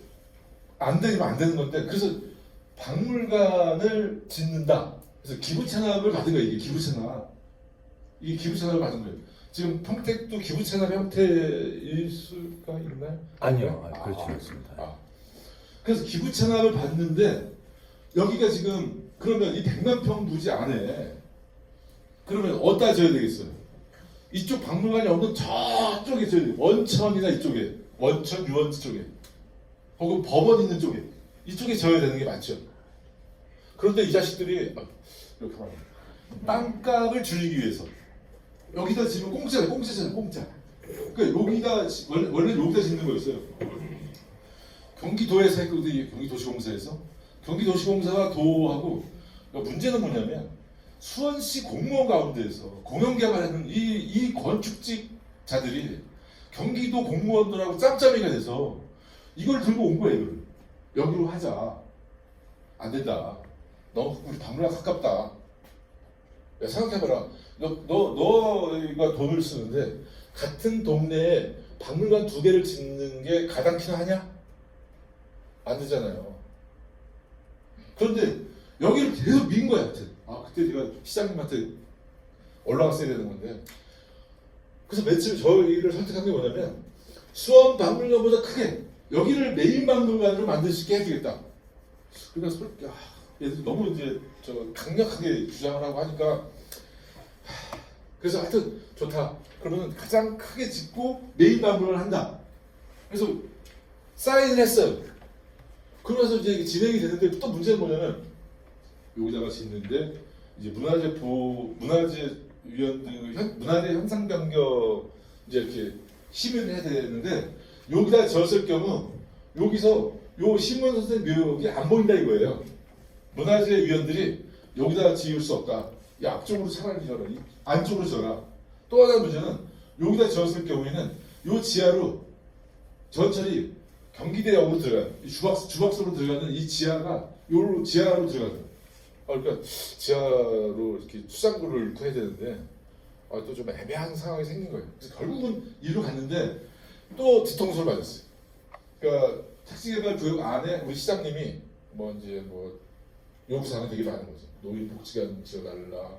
안 되면 안 되는 건데, 그래서 박물관을 짓는다. 그래서 기부 체납을 받은 거예요. 이게 기부 체납. 이게 기부 체납을 받은 거예요. 지금 평택도 기부 체납 형태일 수가 있나요? 아니요, 그렇지 않습니다. 그래서 기부 체납을 받는데 여기가 지금 그러면 이 100만 평 부지 안에 그러면 어디다 져야 되겠어요? 이쪽 박물관이 없는 저쪽에 져야 돼요. 원천이나 이쪽에, 원천 유원지 쪽에, 혹은 법원 있는 쪽에, 이쪽에 져야 되는 게 맞죠. 그런데 이 자식들이 이렇게 말합니다. 땅값을 줄이기 위해서 여기다 지금 공짜잖아요. 공짜. 그러니까 여기다 원래 여기다 짓는 거였어요. 경기도에서 했거든요. 경기도시공사에서. 경기도시공사가 도하고, 그러니까 문제는 뭐냐면 수원시 공무원 가운데에서 공영개발하는 이 건축직자들이 경기도 공무원들하고 짬짬이가 돼서 이걸 들고 온 거예요. 이걸. 여기로 하자. 안 된다. 너무 우리 박물관 가깝다. 야, 생각해봐라. 너가 돈을 쓰는데 같은 동네에 박물관 2개를 짓는 게 가당키나 하냐? 안 되잖아요. 그런데 여기를 계속 민 거야. 하여튼. 그때 제가 시장님한테 올라갔어야 되는 건데, 그래서 며칠 저희를 선택한 게 뭐냐면 수원 박물관보다 크게 여기를 메인 박물관으로 만들 수 있게 해주겠다. 그러니까 얘들 너무 이제 강력하게 주장을 하고 하니까, 그래서 하여튼 좋다. 그러면 가장 크게 짓고 메인 박물관을 한다. 그래서 사인을 했어요. 그러면서 이제 진행이 되는데, 또 문제는 뭐냐면 여기다가 짓는데 이제 문화재위원들 문화재 형상 변경 이제 이렇게 심의를 해야 되는데, 여기다 지었을 경우 여기서 요 신문 선생 묘역이 안 보인다 이거예요. 문화재위원들이 여기다 지을 수 없다. 이 앞쪽으로 차라리 지어라. 이 안쪽으로 지어라. 또 하나 문제는 여기다 지었을 경우에는 요 지하로 전철이 경기대역으로 들어가요. 주박소로 들어가는 이 지하가 요 지하로 들어가요. 그러니까 지하로 이렇게 수장구를 넣고 해야 되는데 또 좀 애매한 상황이 생긴 거예요. 그래서 결국은 이리로 갔는데 또 뒤통수를 맞았어요. 그러니까 택지개발구역 안에 우리 시장님이 이제 요구사항이 되게 많은 거죠. 노인복지관 지어달라.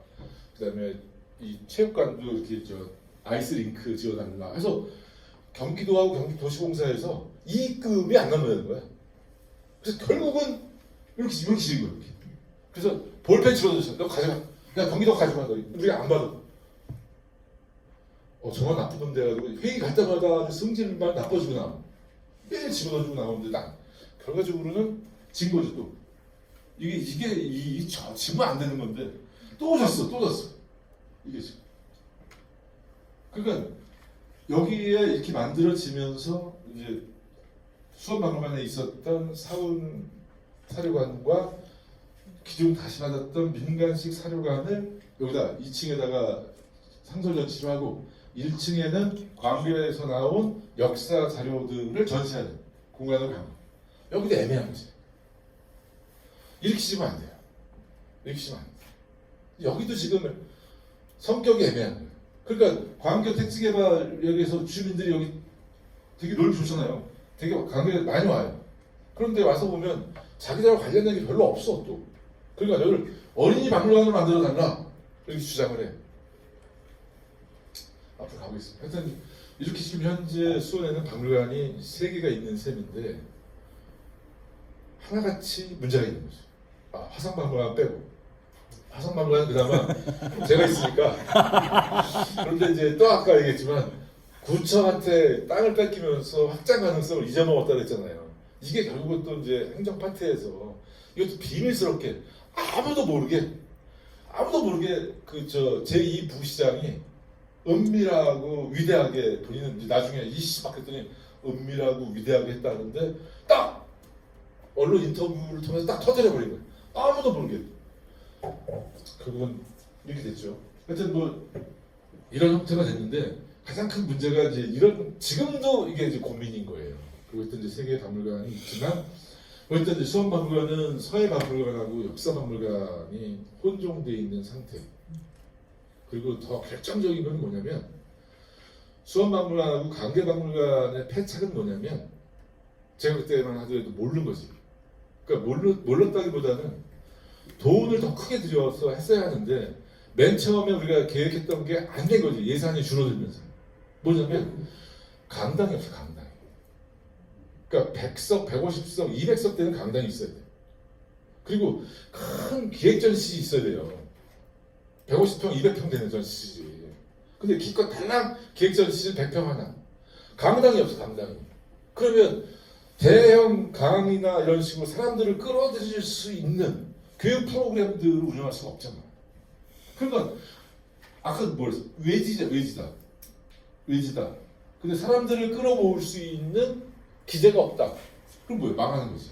그다음에 이 체육관도 이렇게 아이스링크 지어달라. 해서 경기도하고 경기도시공사에서 이익금이 안 남는 거야. 그래서 결국은 이렇게 지은 거예요. 이렇게. 그래서 볼펜 집어줬어. 너 가져가. 야, 경기도 가져가. 너. 우리가 안 받아. 정말 나쁜 놈 돼가지고 회의 갈 때마다 성질만 나빠지고 나와. 매일 집어넣어주고 나오는데 결과적으로는 진 거죠. 또 이게 지면 안 되는 건데 또 졌어. 이게 지금. 그러니까 여기에 이렇게 만들어지면서 이제 수원박물관에 있었던 사운 사료관과 기존 다시 받았던 민간식 사료관을 여기다 2층에다가 상설 전시를 하고 1층에는 광교에서 나온 역사 자료들을 전시하는 공간으로 가고, 여기도 애매한 거지. 이렇게 지면 안 돼요. 이렇게 지면 안 돼요. 여기도 지금 성격이 애매한 거예요. 그러니까 광교 택지개발역에서 주민들이 여기 되게 놀기 좋잖아요. 되게 광교에 많이 와요. 그런데 와서 보면 자기들하고 관련된 게 별로 없어 또. 그러니까 여기를 어린이 박물관으로 만들어 달라 이렇게 주장을 해. 앞으로 가고 있습니다. 하여튼 이렇게 지금 현재 수원에는 박물관이 3개가 있는 셈인데 하나같이 문제가 있는 거죠. 화성박물관 빼고. 화성박물관 그나마 제가 있으니까. 그런데 이제 또 아까 얘기했지만 구청한테 땅을 뺏기면서 확장 가능성을 잊어먹었다 그랬잖아요. 이게 결국은 또 이제 행정 파트에서 이것도 비밀스럽게 아무도 모르게 그 저 제2 부시장이 은밀하고 위대하게 본인은 이제 나중에 이씨 막 했더니 은밀하고 위대하게 했다는데 딱 언론 인터뷰를 통해서 딱 터뜨려 버린 거예요. 아무도 모르게. 결국은 이렇게 됐죠. 하여튼 뭐 이런 형태가 됐는데 가장 큰 문제가 이제 이런 지금도 이게 이제 고민인 거예요. 그리고 또 이제 세계 박물관이 있지만 일단 이제 수원박물관은 서해박물관하고 역사박물관이 혼종돼 있는 상태. 그리고 더 결정적인 건 뭐냐면 수원박물관하고 강계박물관의 패착은 뭐냐면 제가 그때만 하더라도 모르는 거지. 그러니까 몰랐다기보다는 돈을 더 크게 들여서 했어야 하는데 맨 처음에 우리가 계획했던 게 안 된 거지. 예산이 줄어들면서. 뭐냐면 강당이 없어. 강당이. 그러니까 100석, 150석, 200석 되는 강당이 있어야 돼. 그리고 큰 기획전시 있어야 돼요. 150평, 200평 되는 전시지. 근데 기껏 달랑 기획전시 100평 하나. 강당이 없어. 강당이. 그러면 대형 강의나 이런 식으로 사람들을 끌어들일 수 있는 교육 프로그램들을 운영할 수가 없잖아. 그러니까 아까 뭘 외지다. 근데 사람들을 끌어모을 수 있는 기재가 없다. 그럼 뭐야? 망하는 거지.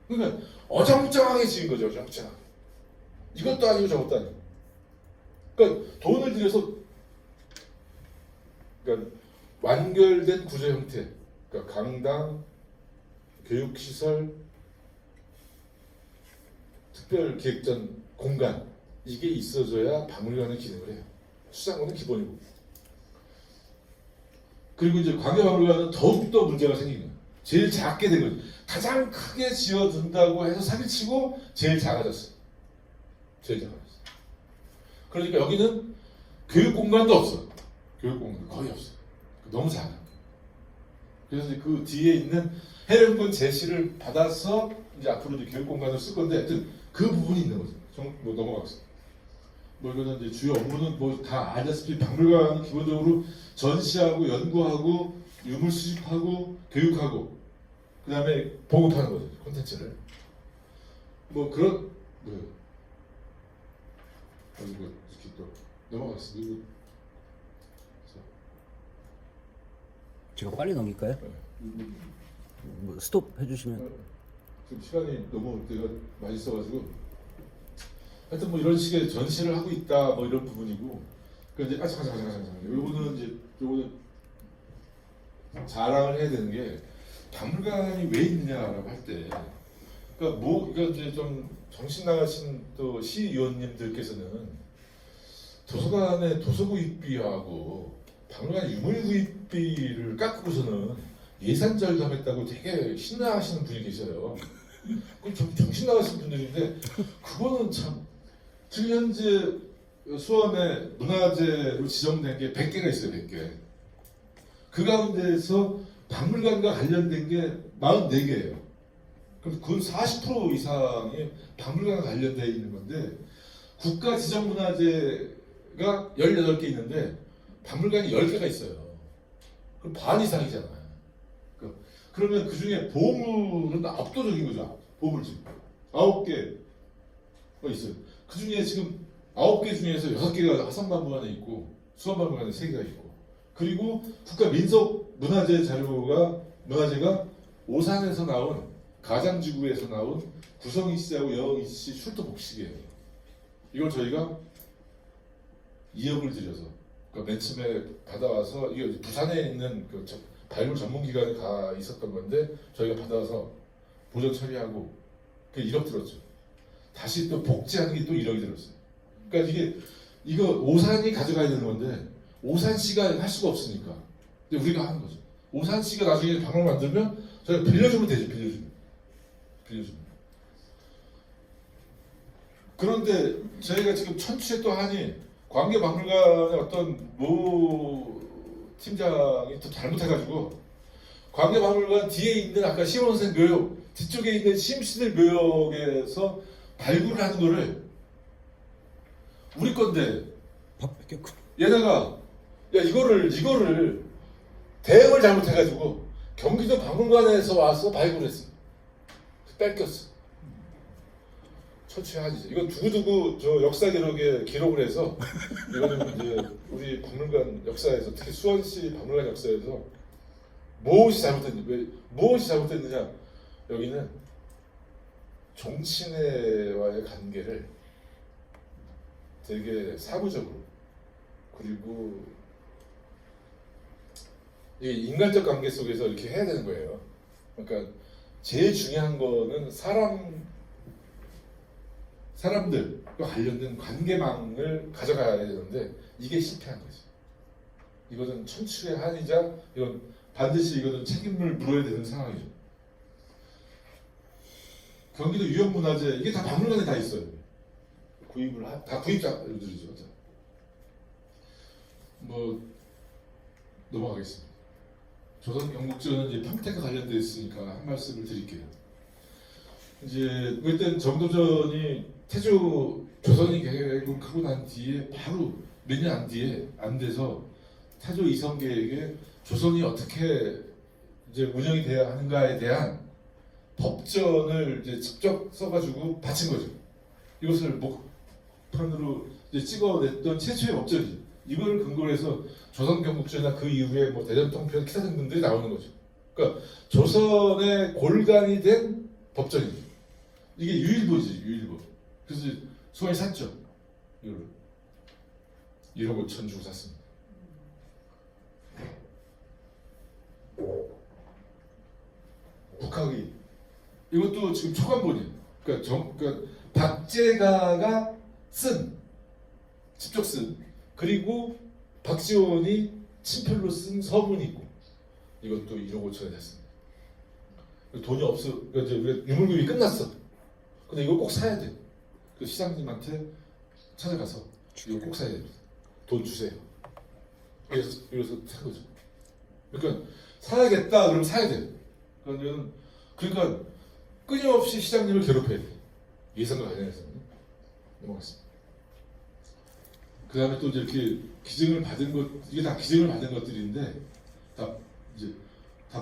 그러니까 어정쩡하게 지은 거죠. 어정쩡하게. 이것도 아니고 저것도 아니고. 그러니까 돈을 들여서 그러니까 완결된 구조 형태. 그러니까 강당, 교육시설, 특별기획전 공간 이게 있어줘야 박물관은 기능을 해요. 수장고는 기본이고. 그리고 이제 관계박물관은 더욱더 문제가 생긴 거예요. 제일 작게 된 거죠. 가장 크게 지어둔다고 해서 사기치고 제일 작아졌어요. 제일 작아졌어요. 그러니까 여기는 교육 공간도 없어. 교육 공간도 거의 없어. 너무 작아. 그래서 이제 그 뒤에 있는 해령군 제시를 받아서 이제 앞으로 이제 교육 공간을 쓸 건데 하여튼 그 부분이 있는 거죠. 뭐 넘어가겠습니다. 뭐 이거는 이제 주요 업무는 뭐 다 알다시피 박물관은 기본적으로 전시하고 연구하고 유물 수집하고 교육하고 그 다음에 보급하는 거죠. 콘텐츠를. 뭐 그런 이거 이렇게 또 넘어가겠습니다. 제가 빨리 넘길까요? 뭐 스톱 해주시면. 지금 시간이 너무 내가 많이 써가지고 하여튼 뭐 이런 식의 전시를 하고 있다 뭐 이런 부분이고 그 이제 잠깐 요거는 자랑을 해야 되는 게 박물관이 왜 있느냐라고 할 때 그러니까 뭐 이거 이제 좀 정신 나가신 또 시의원님들께서는 도서관의 도서 구입비하고 박물관 유물 구입비를 깎고서는 예산 절감했다고 되게 신나하시는 분이 계셔요. 그 정신 나가신 분들인데 그거는 참 지금 현재 수원에 문화재로 지정된 게 100개가 있어요. 100개. 그 가운데에서 박물관과 관련된 게 44개예요. 그럼 그 40% 이상이 박물관과 관련되어 있는 건데 국가 지정 문화재가 18개 있는데 박물관이 10개가 있어요. 그럼 반 이상이잖아요. 그러면 그 중에 보물은 압도적인 거죠. 보물 지금 9개가 있어요. 그 중에 지금 9개 중에서 6개가 화성박물관에 있고 수원박물관에 3개가 있고 그리고 국가 민속 문화재 문화재가 오산에서 나온 가장지구에서 나온 구성이 씨하고 여흥이 씨 출토 복식이에요. 이걸 저희가 2억을 들여서 그러니까 맨 처음에 받아와서 이게 부산에 있는 그 발굴 전문기관에 가 있었던 건데 저희가 받아서 보존 처리하고 그 1억 들었죠. 다시 또 복제하는 게 또 1억이 들었어요. 그러니까 이거 오산이 가져가야 되는 건데 오산시가 할 수가 없으니까 근데 우리가 하는 거죠. 오산시가 나중에 방을 만들면 저희가 빌려주면 되죠. 빌려주면. 그런데 저희가 지금 천추에 또 하니 관계박물관의 어떤 팀장이 또 잘못해가지고 관계박물관 뒤에 있는 아까 심원생 묘역 뒤쪽에 있는 심신의 묘역에서 발굴을 하는 거를 우리 건데 밥 뺏겼고. 얘네가 야 이거를 대응을 잘못해가지고 경기도 박물관에서 와서 발굴했어. 뺏겼어. 천추의 한이죠. 이건 두고두고 저 역사 기록에 기록을 해서 이거는 이제 우리 박물관 역사에서 특히 수원시 박물관 역사에서 무엇이 잘못됐느냐 여기는 종친회와의 관계를 되게 사무적으로 그리고 이 인간적 관계 속에서 이렇게 해야 되는 거예요. 그러니까 제일 중요한 거는 사람들과 관련된 관계망을 가져가야 되는데 이게 실패한 거지. 이거는 천추의 한이자 이건 반드시 이거는 책임을 물어야 되는 상황이죠. 경기도 유형문화재 이게 다 박물관에 다 있어요. 다 구입자들이죠. 뭐 넘어가겠습니다. 조선 경국지는 이제 평택과 관련돼 있으니까 한 말씀을 드릴게요. 이제 그때 정도전이 태조 조선이 개국하고 난 뒤에 바로 몇 년 안 뒤에 안 돼서 태조 이성계에게 조선이 어떻게 이제 운영이 돼야 하는가에 대한 법전을 이제 직접 써가지고 바친 거죠. 이것을 목판으로 이제 찍어냈던 최초의 법전이죠. 이걸 근거로 해서 조선 경국지나 그 이후에 뭐 대전통편 기타 등등들이 나오는 거죠. 그러니까 조선의 골간이 된 법전이죠. 이게 유일보지, 유일보. 그래서 수원이 샀죠. 이걸 1억 5천 주고 샀습니다. 북학의 이것도 지금 초간본이에요. 그러니까 박제가가 직접 쓴 그리고 박지원이 친필로 쓴 서문이 있고 이것도 1억 5천에 됐습니다. 돈이 없어. 그러니까 이제 우리가 유물급이 끝났어. 근데 이거 꼭 사야 돼. 그 시장님한테 찾아가서 이거 꼭 사야 됩니다. 돈 주세요. 그래서 산 거죠. 그러니까 사야겠다 그러면 사야 돼. 그러니까 끊임없이 시장님을 괴롭혀야 돼. 예산과 관련해서는. 넘어가겠습니다. 그 다음에 또 이렇게 기증을 받은 것, 이게 다 기증을 받은 것들인데, 다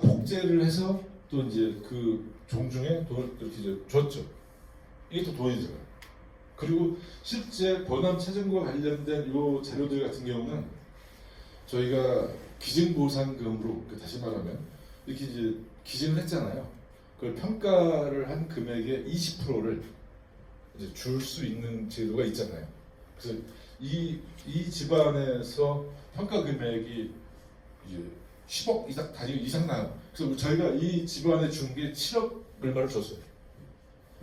복제를 해서 또 이제 그 종중에 돈을 이렇게 이제 줬죠. 이게 또 돈이잖아요. 그리고 실제 번암 체증과 관련된 이 자료들 같은 경우는 저희가 기증보상금으로, 다시 말하면, 이렇게 이제 기증을 했잖아요. 그걸 평가를 한 금액의 20%를 이제 줄 수 있는 제도가 있잖아요. 그래서 이 집안에서 평가 금액이 이제 10억 이상 나요. 그래서 저희가 이 집안에 준 게 7억 얼마를 줬어요.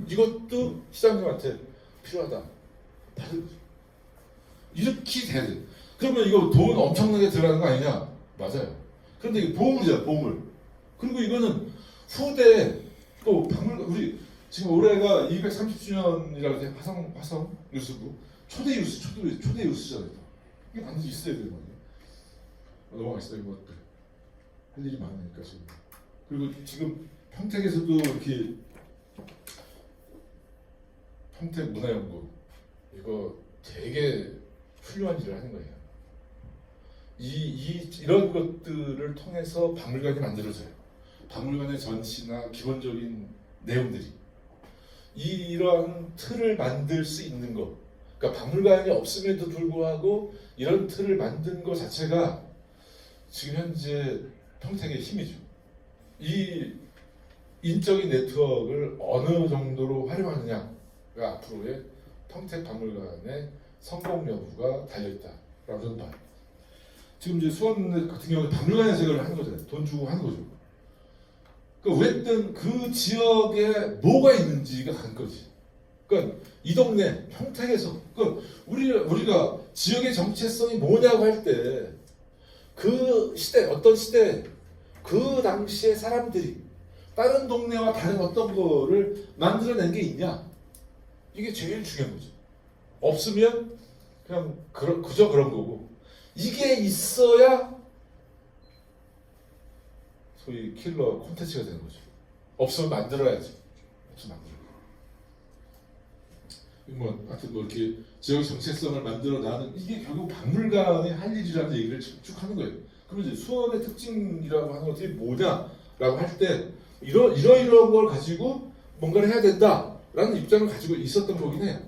이것도 시장님한테 필요하다. 이렇게 돼야 돼. 그러면 이거 돈 엄청나게 들어가는 거 아니냐? 맞아요. 그런데 이게 보물이잖아, 보물. 그리고 이거는 후대 또 박물관, 우리 지금 올해가 230주년이라고 해. 화성 유수부 초대 유수잖아요. 이게 반드시 있어야 되는 거예요. 넘어가겠어요. 이거 할 일이 많으니까 지금. 그리고 지금 평택에서도 이렇게 평택문화연구 이거 되게 훌륭한 일을 하는 거예요. 이런 것들을 통해서 박물관이 만들어져요. 박물관의 전시나 기본적인 내용들이 이러한 틀을 만들 수 있는 것. 그러니까 박물관이 없음에도 불구하고 이런 틀을 만든 것 자체가 지금 현재 평택의 힘이죠. 이 인적인 네트워크를 어느 정도로 활용하느냐가 앞으로의 평택 박물관의 성공 여부가 달려있다라고 저는 봐요. 지금 이제 수원 같은 경우는 박물관에 제거를 하는 거잖아요. 돈 주고 하는 거죠. 그러니까 어쨌든 그 지역에 뭐가 있는지가 관건이지. 그러니까 이 동네 평택에서 그러니까 우리가 지역의 정체성이 뭐냐고 할 때 그 시대 어떤 시대 그 당시의 사람들이 다른 동네와 다른 어떤 거를 만들어낸 게 있냐 이게 제일 중요한 거죠. 없으면 그냥 그저 그런 거고 이게 있어야 소위 킬러 콘텐츠가 되는 거죠. 없으면 만들어야지. 없으면 만들어야지. 하여튼 이렇게 지역 정체성을 만들어 나는 이게 결국 박물관의 할 일이라는 얘기를 쭉 하는 거예요. 그러면 이제 수원의 특징이라고 하는 것들이 뭐냐라고 할 때 이런 걸 가지고 뭔가를 해야 된다. 라는 입장을 가지고 있었던 거긴 해요.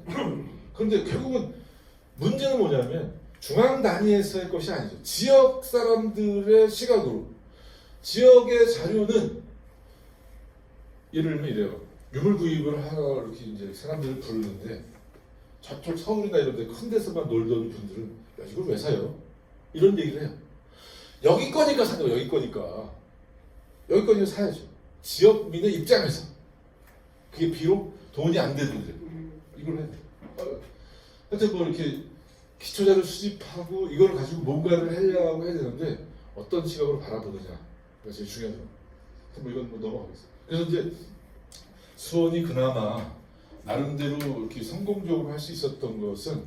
그런데 결국은 문제는 뭐냐면 중앙 단위에서의 것이 아니죠. 지역 사람들의 시각으로 지역의 자료는 예를 들면 이래요. 유물 구입을 하러 이렇게 이제 사람들을 부르는데 저쪽 서울이나 이런 데 큰 데서만 놀던 분들은 야, 이걸 왜 사요? 이런 얘기를 해요. 여기 거니까 사요. 여기 거니까. 여기 거니까 사야죠. 지역민의 입장에서. 그게 비록 돈이 안 되는데 이걸 해야 돼요. 하여튼 뭐 이렇게 기초자료 수집하고 이걸 가지고 뭔가를 하려고 해야 되는데 어떤 시각으로 바라보느냐가 제일 중요하죠. 뭐 이건 뭐 넘어가겠습니다. 그래서 이제 수원이 그나마 나름대로 이렇게 성공적으로 할 수 있었던 것은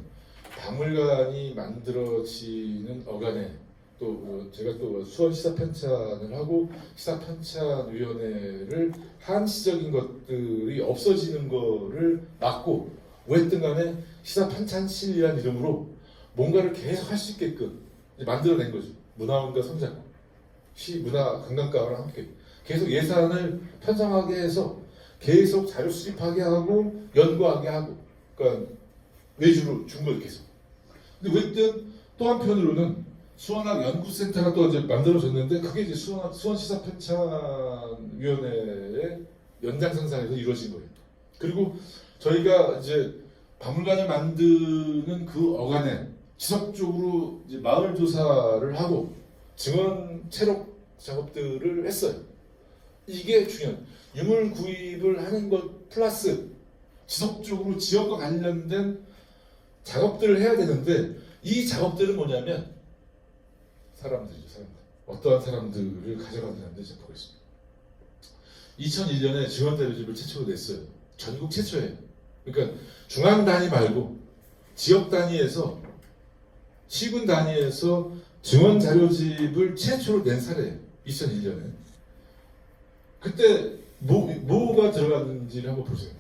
박물관이 만들어지는 어간에 또 제가 또 수원 시사 편찬을 하고 시사 편찬위원회를 한시적인 것들이 없어지는 거를 막고 어쨌든 간에 시사 편찬실이라는 이름으로 뭔가를 계속 할 수 있게끔 만들어낸 거죠. 문화원과 손잡고 시 문화 관광과랑 함께 계속 예산을 편성하게 해서 계속 자료 수집하게 하고 연구하게 하고 그러니까 외주로 준 거예요 계속. 근데 어쨌든 또 한편으로는 수원학 연구센터가 또 이제 만들어졌는데 그게 이제 수원 시사편찬위원회의 연장선상에서 이루어진 거예요. 그리고 저희가 이제 박물관을 만드는 그 어간에 지속적으로 이제 마을 조사를 하고 증언 채록 작업들을 했어요. 이게 중요한 유물 구입을 하는 것 플러스 지속적으로 지역과 관련된 작업들을 해야 되는데 이 작업들은 뭐냐면 사람들이죠. 사람들. 어떠한 사람들을 가져가는데 제가 보겠습니다. 2001년에 증언자료집을 최초로 냈어요. 전국 최초예요. 그러니까 중앙 단위 말고 지역 단위에서 시군 단위에서 증언 자료집을 최초로 낸 사례예요. 2001년에. 그때 뭐가 들어갔는지를 한번 보세요.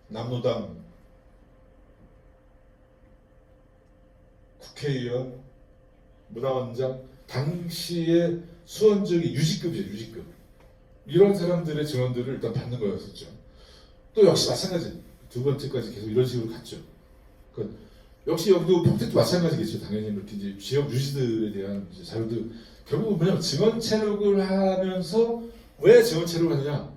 남로당 국회의원, 문화원장, 당시에 수원 지역의 유지급이에요. 유지급. 이런 사람들의 증언들을 일단 받는 거였었죠. 또 역시 마찬가지. 두 번째까지 계속 이런 식으로 갔죠. 역시 여기도 평택도 마찬가지겠죠. 당연히 이렇게 이제 지역 유지들에 대한 이제 자료들 결국은 뭐냐면 증언 체록을 하면서 왜 증언 체록을 하느냐?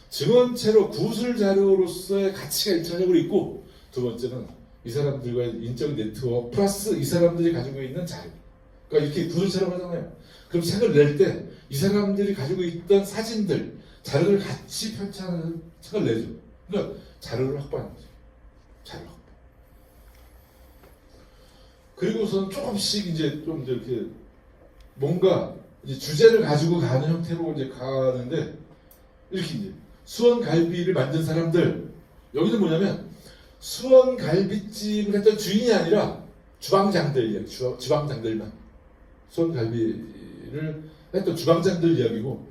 증언 체록 구술 자료로서의 가치가 일차적으로 있고 두 번째는 이 사람들과의 인적 네트워크 플러스 이 사람들이 가지고 있는 자료. 그러니까 이렇게 구술 체록을 하잖아요. 그럼 책을 낼 때 이 사람들이 가지고 있던 사진들, 자료를 같이 편찬하는 책을 내죠. 그러니까 자료를 확보하는 거죠. 자료 확보. 그리고선 조금씩 이제 좀 이렇게 뭔가 이제 주제를 가지고 가는 형태로 이제 가는데 이렇게 이제 수원 갈비를 만든 사람들 여기는 뭐냐면 수원 갈비집을 했던 주인이 아니라 주방장들 주방장들만 수원 갈비를 했던 주방장들 이야기고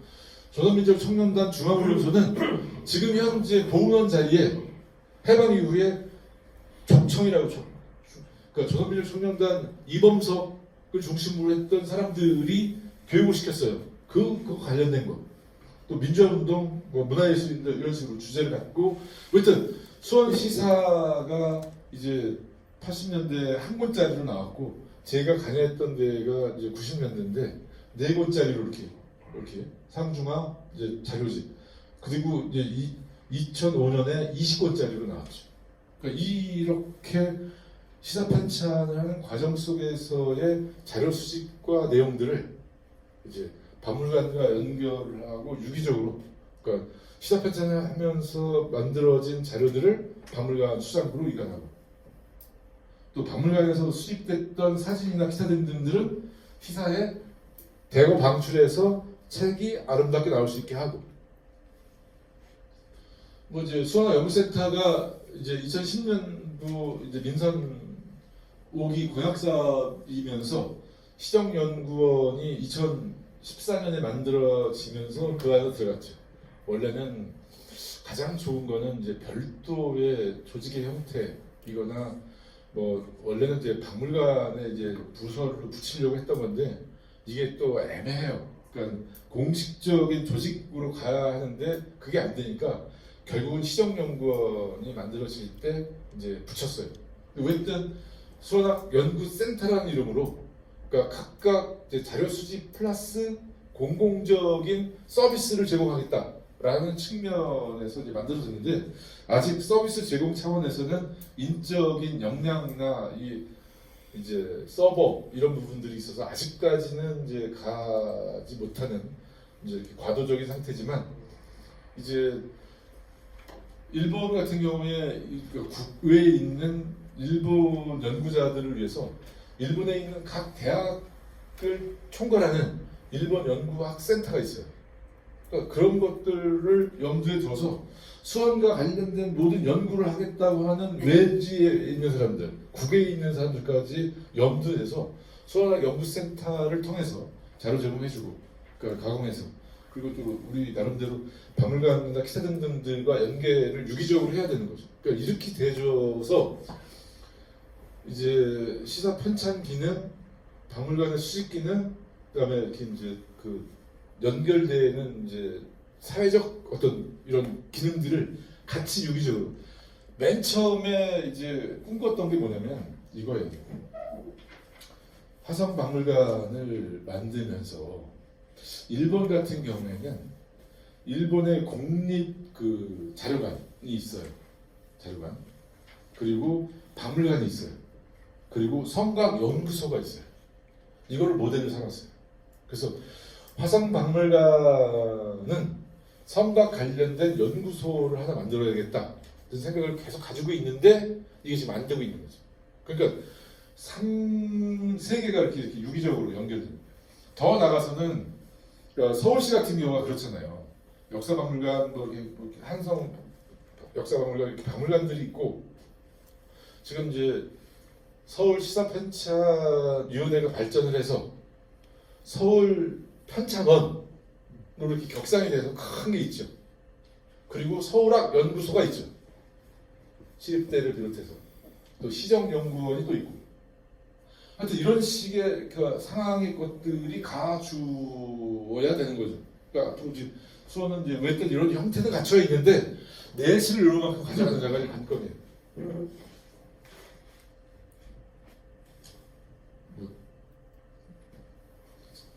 조선민족 청년단 중앙훈련소는 지금 현재 보훈원 자리에 해방 이후에 족청이라고 그러니까 조선민족 청년단 이범석을 중심으로 했던 사람들이 교육을 시켰어요. 그거 관련된 거. 또 민주화운동, 뭐 문화예술인들 이런 식으로 주제를 갖고 어쨌든 수원시사가 이제 80년대 한 권짜리로 나왔고 제가 강의했던 데가 이제 90년대인데 네 권짜리로 이렇게 상중하 이제 자료집 그리고 이제 2005년에 20권짜리로 나왔죠. 그러니까 이렇게 시사 편찬을 하는 과정 속에서의 자료 수집과 내용들을 이제 박물관과 연결을 하고 유기적으로 그러니까 시사 편찬을 하면서 만들어진 자료들을 박물관 수장부로 이관하고 또 박물관에서 수집됐던 사진이나 기사 등등들은 시사에 대거 방출해서 책이 아름답게 나올 수 있게 하고 뭐 이제 수원화 연구센터가 이제 2010년도 이제 민선 5기 공약사이면서 시정연구원이 2014년에 만들어지면서 그 안에 들어갔죠. 원래는 가장 좋은 거는 이제 별도의 조직의 형태이거나 뭐 원래는 이제 박물관에 이제 부서를 붙이려고 했던 건데 이게 또 애매해요. 그러니까 공식적인 조직으로 가야 하는데 그게 안 되니까 결국은 시정연구원이 만들어질 때 이제 붙였어요. 어쨌든 수원학 연구센터라는 이름으로 그러니까 각각 이제 자료 수집 플러스 공공적인 서비스를 제공하겠다라는 측면에서 이제 만들어졌는데 아직 서비스 제공 차원에서는 인적인 역량이나 이제 서버 이런 부분들이 있어서 아직까지는 이제 가지 못하는 이제 이렇게 과도적인 상태지만 이제 일본 같은 경우에 국외에 있는 일본 연구자들을 위해서 일본에 있는 각 대학을 총괄하는 일본 연구학센터가 있어요. 그러니까 그런 것들을 염두에 둬서 수원과 관련된 모든 연구를 하겠다고 하는 외지에 있는 사람들, 국외에 있는 사람들까지 염두에 서 수원학 연구센터를 통해서 자료 제공해주고, 그러니까 가공해서 그리고 또 우리 나름대로 박물관이나 기타 등등들과 연계를 유기적으로 해야 되는 거죠. 그러니까 이렇게 돼줘서 이제 시사 편찬 기능, 박물관의 수집 기능, 그다음에 이렇게 이제 그 연결되는 이제 사회적 어떤 이런 기능들을 같이 유기적으로 맨 처음에 이제 꿈꿨던 게 뭐냐면 이거예요. 화성박물관을 만들면서 일본 같은 경우에는 일본의 국립 그 자료관이 있어요. 자료관. 그리고 박물관이 있어요. 그리고 성곽 연구소가 있어요. 이거를 모델로 삼았어요. 그래서 화성박물관은 성곽 관련된 연구소를 하나 만들어야겠다 그런 생각을 계속 가지고 있는데 이게 지금 안 되고 있는 거죠. 그러니까 세 개가 이렇게 유기적으로 연결됩니다. 더 나가서는 그러니까 서울시 같은 경우가 그렇잖아요. 역사박물관, 뭐 이렇게 한성 역사박물관 이렇게 박물관들이 있고 지금 이제 서울 시사편찬위원회가 발전을 해서 서울 편찬원으로 이렇게 격상이 돼서 큰 게 있죠. 그리고 서울학 연구소가 있죠. 시립대를 비롯해서 또 시정연구원이 또 있고. 하여튼 이런 식의 그 상황의 것들이 가주어야 되는 거죠. 그러니까 앞으로 이제 수원은 이제 왜 이런 형태는 갖춰야 있는데 내실을 이만큼 가져가는 자가 관건이에요.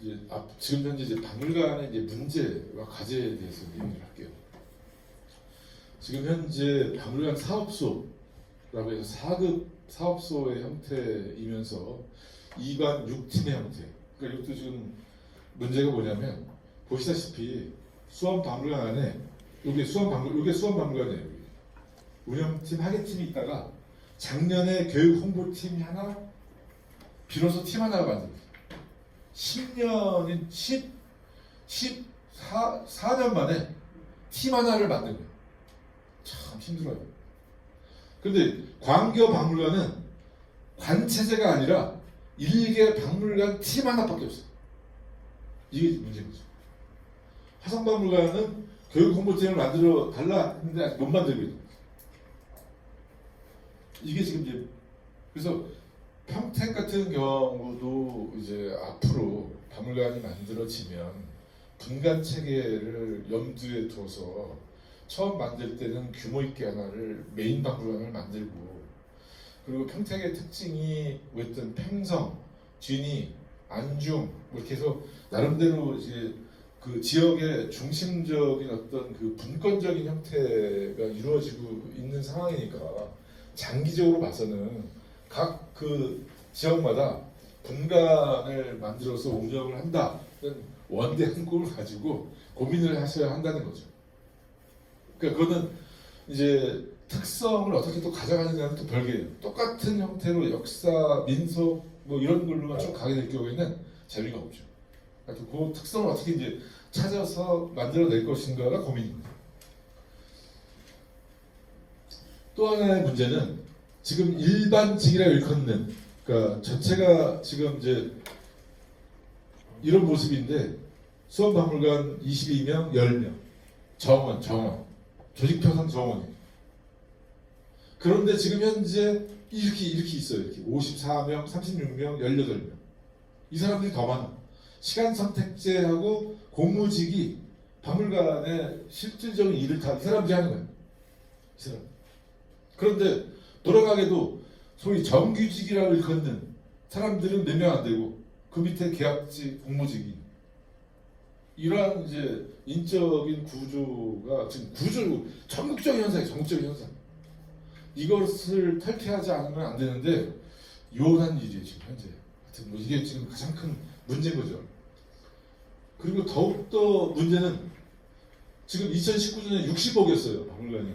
이제 지금 현재 이제 박물관의 이제 문제와 과제에 대해서 얘기를 할게요. 지금 현재 박물관 사업소라고 해서 4급 사업소의 형태이면서 2관 6팀의 형태. 그러니까 이것도 지금 문제가 뭐냐면 보시다시피 수원박물관 안에 이게 수원박물관이에요. 운영팀 하계팀이 있다가 작년에 교육 홍보팀이 하나 비로소 팀 하나가 만들었어요. 10년인 4년 만에 팀 하나를 만든 거예요. 참 힘들어요. 근데 광교 박물관은 관체제가 아니라 일개 박물관 팀 하나밖에 없어요. 이게 문제인 거죠. 화성박물관은 교육 홍보팀을 만들어 달라 했는데 아직 못 만들고 있는 거죠. 이게 지금 이제 그래서 평택 같은 경우도 이제 앞으로 박물관이 만들어지면 분관 체계를 염두에 둬서 처음 만들 때는 규모 있게 하나를 메인 박물관을 만들고 그리고 평택의 특징이 어쨌든 팽성, 진이, 안중 뭐 이렇게 해서 나름대로 이제 그 지역의 중심적인 어떤 그 분권적인 형태가 이루어지고 있는 상황이니까 장기적으로 봐서는 각 그 지역마다 분관을 만들어서 운영을 한다는 원대한 꿈을 가지고 고민을 하셔야 한다는 거죠. 그러니까 그거는 이제 특성을 어떻게 또 가져가느냐는 또 별개예요. 똑같은 형태로 역사, 민속 뭐 이런 걸로만 쭉 가게 될 경우에는 재미가 없죠. 그러니까 그 특성을 어떻게 이제 찾아서 만들어낼 것인가가 고민입니다. 또 하나의 문제는 지금 일반직이라 일컫는 그러니까 전체가 지금 이제 이런 모습인데 수원박물관 22명, 10명 정원 조직편성 정원이에요. 그런데 지금 현재 이렇게 있어요. 이렇게 54명, 36명, 18명 이 사람들이 더 많아. 시간 선택제하고 공무직이 박물관의 실질적인 일을 다 이 사람들이 하는 거예요. 이 사람. 그런데 돌아가게도 소위 정규직이라고 일컫는 사람들은 몇 명 안 되고 그 밑에 계약직, 공무직이 이러한 이제 인적인 구조가 지금 전국적인 현상이에요. 전국적인 현상. 이것을 탈피하지 않으면 안 되는데 요란한 일이에요 지금 현재. 하여튼 뭐 이게 지금 가장 큰 문제인 거죠. 그리고 더욱더 문제는 지금 2019년에 60억이었어요 박물관이.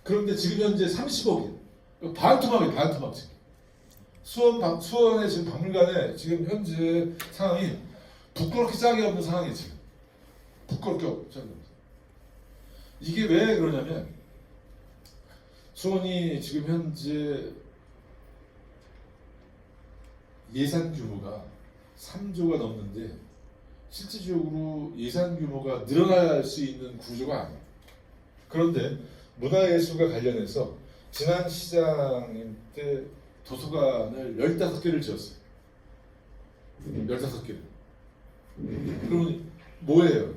그런데 지금 현재 30억이에요. 반토막이에요 반토막 지금. 수원의 지금 박물관에 지금 현재 상황이 부끄럽게 짝이 없는 상황이에요 지금. 부끄럽게 짝이 없는. 이게 왜 그러냐면 수원이 지금 현재 예산 규모가 3조가 넘는데 실질적으로 예산 규모가 늘어날 수 있는 구조가 아니에요. 그런데 문화예술과 관련해서 지난 시장님 때 도서관을 15개를 지었어요. 15개를. 그러면 뭐예요?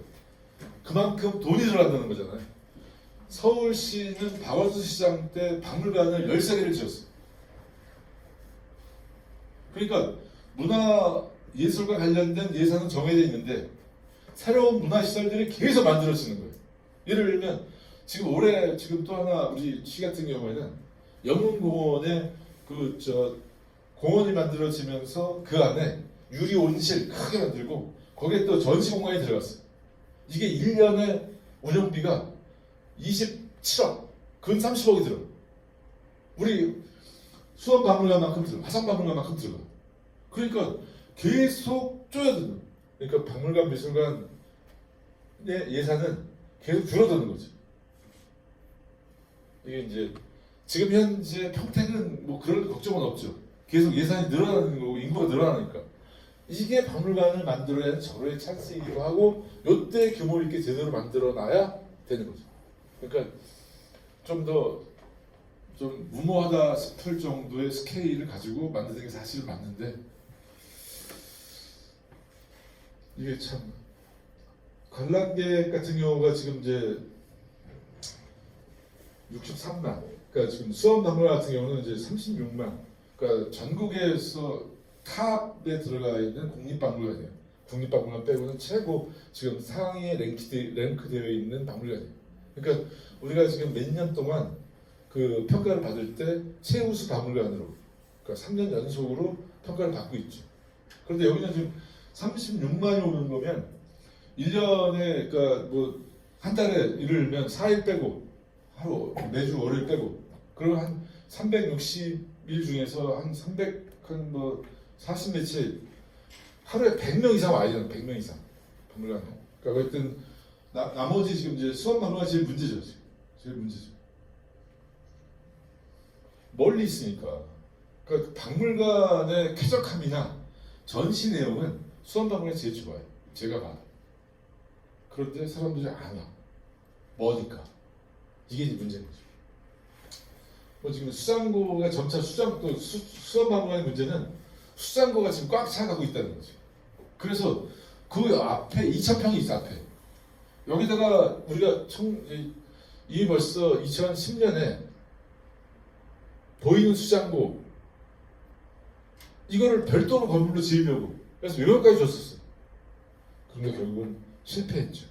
그만큼 돈이 들어간다는 거잖아요. 서울시는 박원순 시장 때 박물관을 13개를 지었어요. 그러니까 문화예술과 관련된 예산은 정해져 있는데 새로운 문화시설들이 계속 만들어지는 거예요. 예를 들면 지금 올해 지금 또 하나 우리 시 같은 경우에는 영문공원에 공원이 만들어지면서 그 안에 유리 온실 크게 만들고 거기에 또 전시 공간이 들어갔어요. 이게 1년에 운영비가 27억, 근 30억이 들어. 우리 수원 박물관만큼 들어, 화성 박물관만큼 들어가. 그러니까 계속 쪼여드는. 그러니까 박물관 미술관의 예산은 계속 줄어드는 거죠. 이게 이제 지금 현재 평택은 뭐 그럴 걱정은 없죠. 계속 예산이 늘어나는 거고 인구가 늘어나니까. 이게 박물관을 만들어야 하는 절호의 찬스이기도 하고 요때 규모 있게 제대로 만들어놔야 되는 거죠. 그러니까 좀 더 좀 무모하다 싶을 정도의 스케일을 가지고 만드는 게 사실은 맞는데 이게 참 관람객 같은 경우가 지금 이제 63만, 그러니까 지금 수원 박물관 같은 경우는 이제 36만, 그러니까 전국에서 탑에 들어가 있는 국립박물관이에요. 국립박물관 빼고는 최고 지금 상위에 랭크되어 있는 박물관이에요. 그러니까 우리가 지금 몇 년 동안 그 평가를 받을 때 최우수 박물관으로, 그러니까 3년 연속으로 평가를 받고 있죠. 그런데 여기는 지금 36만이 오는 거면 1년에 그러니까 뭐 한 달에 예를 들면 4일 빼고 하루 매주 월요일 빼고 그러면 한 360일 중에서 한 40 며칠 하루에 100명 이상 와야 되는 100명 이상 박물관에. 그러니까 어쨌든 나머지 지금 이제 수원 박물관 제일 문제죠. 지금. 제일 문제죠. 멀리 있으니까. 그러니까 박물관의 쾌적함이나 전시 내용은 수원 박물관이 제일 좋아요. 제가 봐도. 그런데 사람들이 안 와. 뭐니까. 이게 이제 문제인 거죠. 뭐 지금 수장고가 점차 수원 박물관의 문제는 수장고가 지금 꽉 차가고 있다는 거죠. 그래서 그 앞에 2,000평이 있어 앞에. 여기다가 우리가 이미 벌써 2010년에 보이는 수장고 이거를 별도로 건물로 지으려고 그래서 여기까지 줬었어요. 그런데 결국은 실패했죠.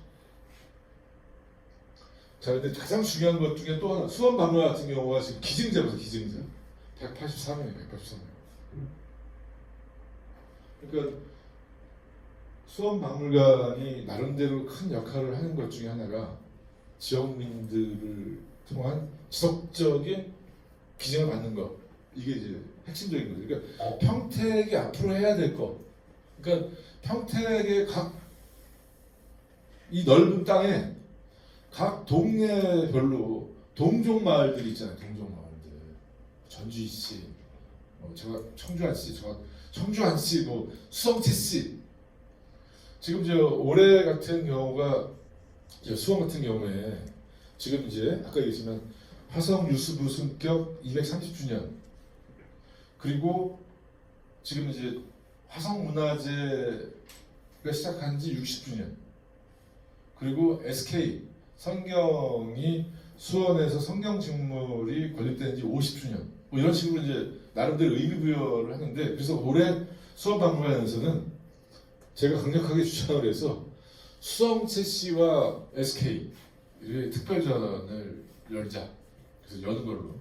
자, 근데 가장 중요한 것 중에 또 하나 수원 박물관 같은 경우가 지금 기증자로서 기증자 183명이에요. 183명. 그러니까 수원 박물관이 나름대로 큰 역할을 하는 것 중에 하나가 지역민들을 통한 지속적인 기증을 받는 것. 이게 이제 핵심적인 거죠. 그러니까 평택이 앞으로 해야 될 것. 그러니까 평택의 이 넓은 땅에 각 동네별로 동종 마을들이 있잖아요. 동종 마을들. 전주시, 제가 청주안시, 청주안시, 수성채시. 지금 올해 같은 경우가 수원 같은 경우에 지금 이제 아까 얘기했지만 화성 유수부 승격 230주년 그리고 지금 이제 화성문화재가 시작한 지 60주년 그리고 SK 성경이 수원에서 성경직물이 건립된 지 50주년 뭐 이런 식으로 이제 나름대로 의미부여를 하는데, 그래서 올해 수원박물관에서는 제가 강력하게 주장을 해서 수성채 씨와 SK 의 특별전을 열자. 그래서 여는 걸로.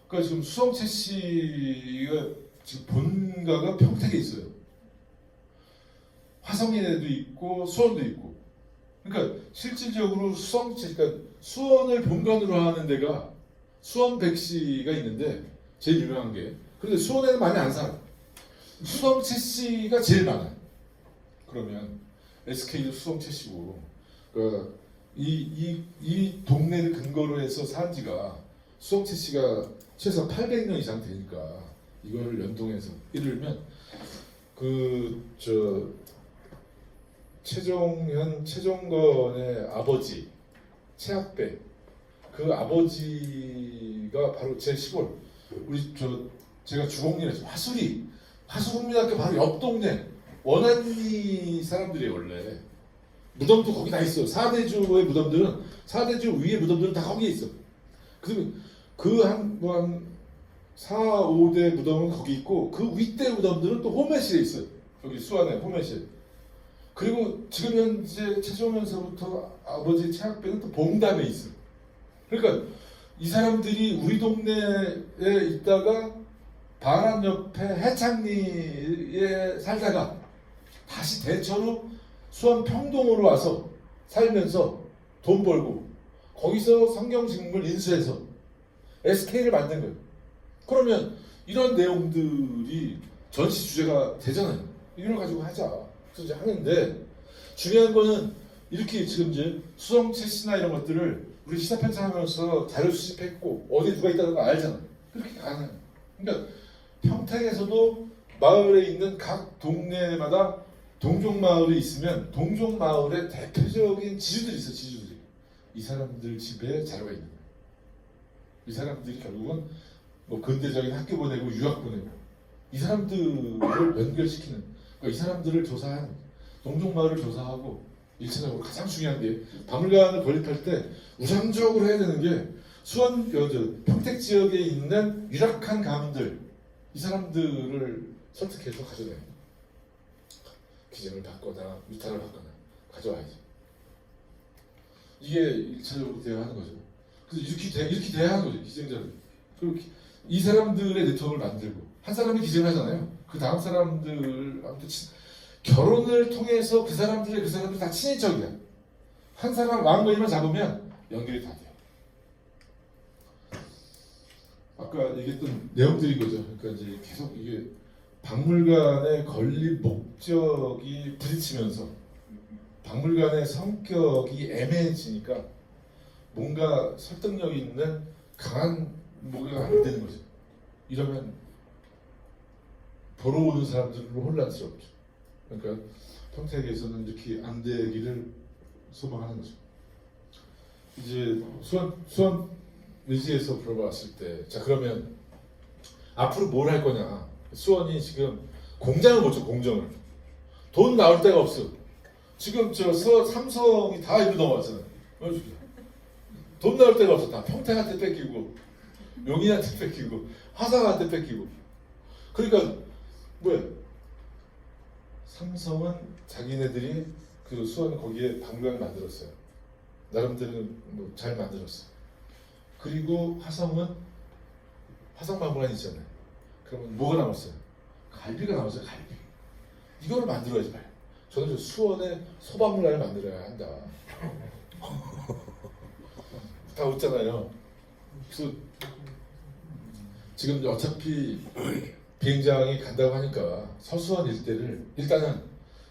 그러니까 지금 수성채 씨가 지금 본가가 평택에 있어요. 화성에도 있고 수원도 있고. 그러니까 실질적으로 그러니까 수원을 본관으로 하는 데가 수원백씨가 있는데 제일 유명한 게. 그런데 수원에는 많이 안 살아. 수성채 씨가 제일 많아요. 그러면 SK도 수성채 씨고, 그러니까 이 동네를 근거로 해서 산 지가 수성채 씨가 최소 800년 이상 되니까 이거를 연동해서, 예를 들면 최종건의 아버지 최학배, 그 아버지가 바로 제 시골, 제가 주공리에서 화수국민학교 바로 옆 동네 원안리 사람들이 원래 무덤도 거기 다 있어요. 사대주의 무덤들은, 사대주 위의 무덤들은 다 거기에 있어. 한 4, 5대 무덤은 거기 있고, 그 윗대 무덤들은 또 호매실에 있어요. 여기 수안에 호매실. 그리고 지금 현재 최종현서부터 아버지 최학배는 또 봉담에 있어. 그러니까 이 사람들이 우리 동네에 있다가 반환 옆에 해창리에 살다가 다시 대처로 수원 평동으로 와서 살면서 돈 벌고 거기서 성경직물 인수해서 SK를 만든 거예요. 그러면 이런 내용들이 전시 주제가 되잖아요. 이걸 가지고 하자. 그래서 이제 하는데, 중요한 거는 이렇게 지금 이제 수성채 씨나 이런 것들을 우리 시사 편찬하면서 자료 수집했고 어디 누가 있다는 거 알잖아요. 그렇게 가능해요. 그러니까 평택에서도 마을에 있는 각 동네마다 동종마을이 있으면 동종마을의 대표적인 지주들이 있어요. 지주들이. 이 사람들 집에 자료가 있는 거예요. 이 사람들이 결국은 뭐 근대적인 학교 보내고 유학 보내고 이 사람들을 연결시키는, 그러니까 이 사람들을 조사하는, 동종마을을 조사하고, 일차적으로 가장 중요한 게 박물관을 건립할 때 우선적으로 해야 되는 게 수원 평택 지역에 있는 유력한 가문들, 이 사람들을 설득해서 가져내요. 기증을 받거나 위탁을 받거나 가져와야지. 이게 일차적으로 돼야 하는 거죠. 그래서 이렇게 돼야 하는 거죠. 기증자를. 그리고 이 사람들의 네트워크를 만들고, 한 사람이 기증을 하잖아요. 그 다음 사람들한테 결혼을 통해서 그 사람들 다 친인척이야. 한 사람 왕건이만 잡으면 연결이 다 돼요. 아까 얘기했던 내용들이 거죠. 그러니까 이제 계속 이게 박물관의 건립 목적이 부딪히면서 박물관의 성격이 애매해지니까 뭔가 설득력 있는 강한 뭐가 안 되는 거죠. 이러면 보러 오는 사람들로 혼란스럽죠. 그러니까 평택에서는 이렇게 안 되기를 소망하는 거죠. 이제 수원 의지에서 물어봤을 때, 자 그러면 앞으로 뭘 할 거냐. 수원이 지금 공장을 못 줘. 공장을 돈 나올 데가 없어. 지금 삼성이 다 이리 넘어왔잖아요. 돈 나올 데가 없어. 다 평택한테 뺏기고 용인한테 뺏기고 화성한테 뺏기고. 그러니까 뭐야, 삼성은 자기네들이 그 수원 거기에 박물관을 만들었어요. 나름대로 뭐 잘 만들었어. 그리고 화성은 화성박물관 있잖아요. 그러면 뭐가 남았어요? 갈비가 남았어요. 갈비. 이거를 만들어야지 말이에요. 저는 수원에 소박물관을 만들어야 한다. 다 웃잖아요. 그래서 지금 어차피 비행장이 간다고 하니까 서수원 일대를 일단은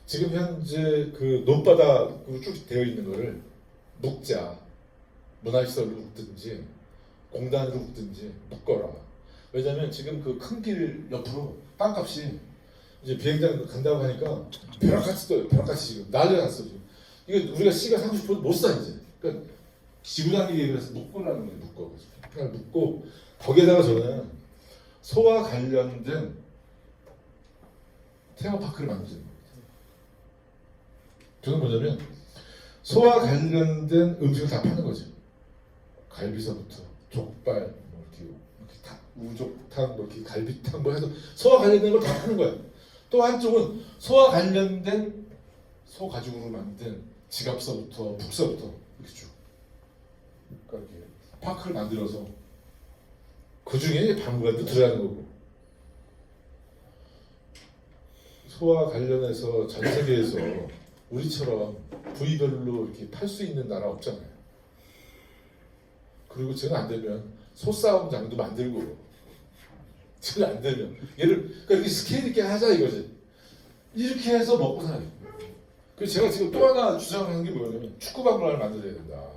지금 현재 그 논바닥으로 쭉 되어 있는 거를 묶자. 문화시설로 묶든지 공단으로 묶든지 묶어라. 왜냐면 지금 그 큰 길 옆으로 땅값이 이제 비행장 간다고 하니까 벼락같이 떠요. 벼락같이 지금 난리가 났어. 지금. 이거 우리가 시가 사고 싶어도 못 사 이제. 그러니까 지구 단위에 그래서 묶으라는 거예요. 묶어. 그냥 묶고 거기에다가 저는 소와 관련된 테마파크를 만들자. 저는 뭐냐면 소와 관련된 음식을 다 파는 거죠. 갈비살부터 족발, 뭐 이렇게 우족탕, 뭐 이렇게 갈비탕 뭐 해서 소와 관련된 걸 다 파는 거야. 또 한쪽은 소와 관련된 소 가죽으로 만든 지갑서부터 북서부터 이렇게 쭉. 그러니까 이렇게 파크를 만들어서 그 중에 박물관도 들어가는 거고. 소와 관련해서 전 세계에서 우리처럼 부위별로 이렇게 팔 수 있는 나라 없잖아요. 그리고 저는 안 되면 소싸움장도 만들고, 저는 안 되면 그러니까 이렇게 스케일 있게 하자 이거지. 이렇게 해서 먹고 살아요. 그래서 제가 지금 또 하나 주장하는 게 뭐냐면 축구박물관을 만들어야 된다.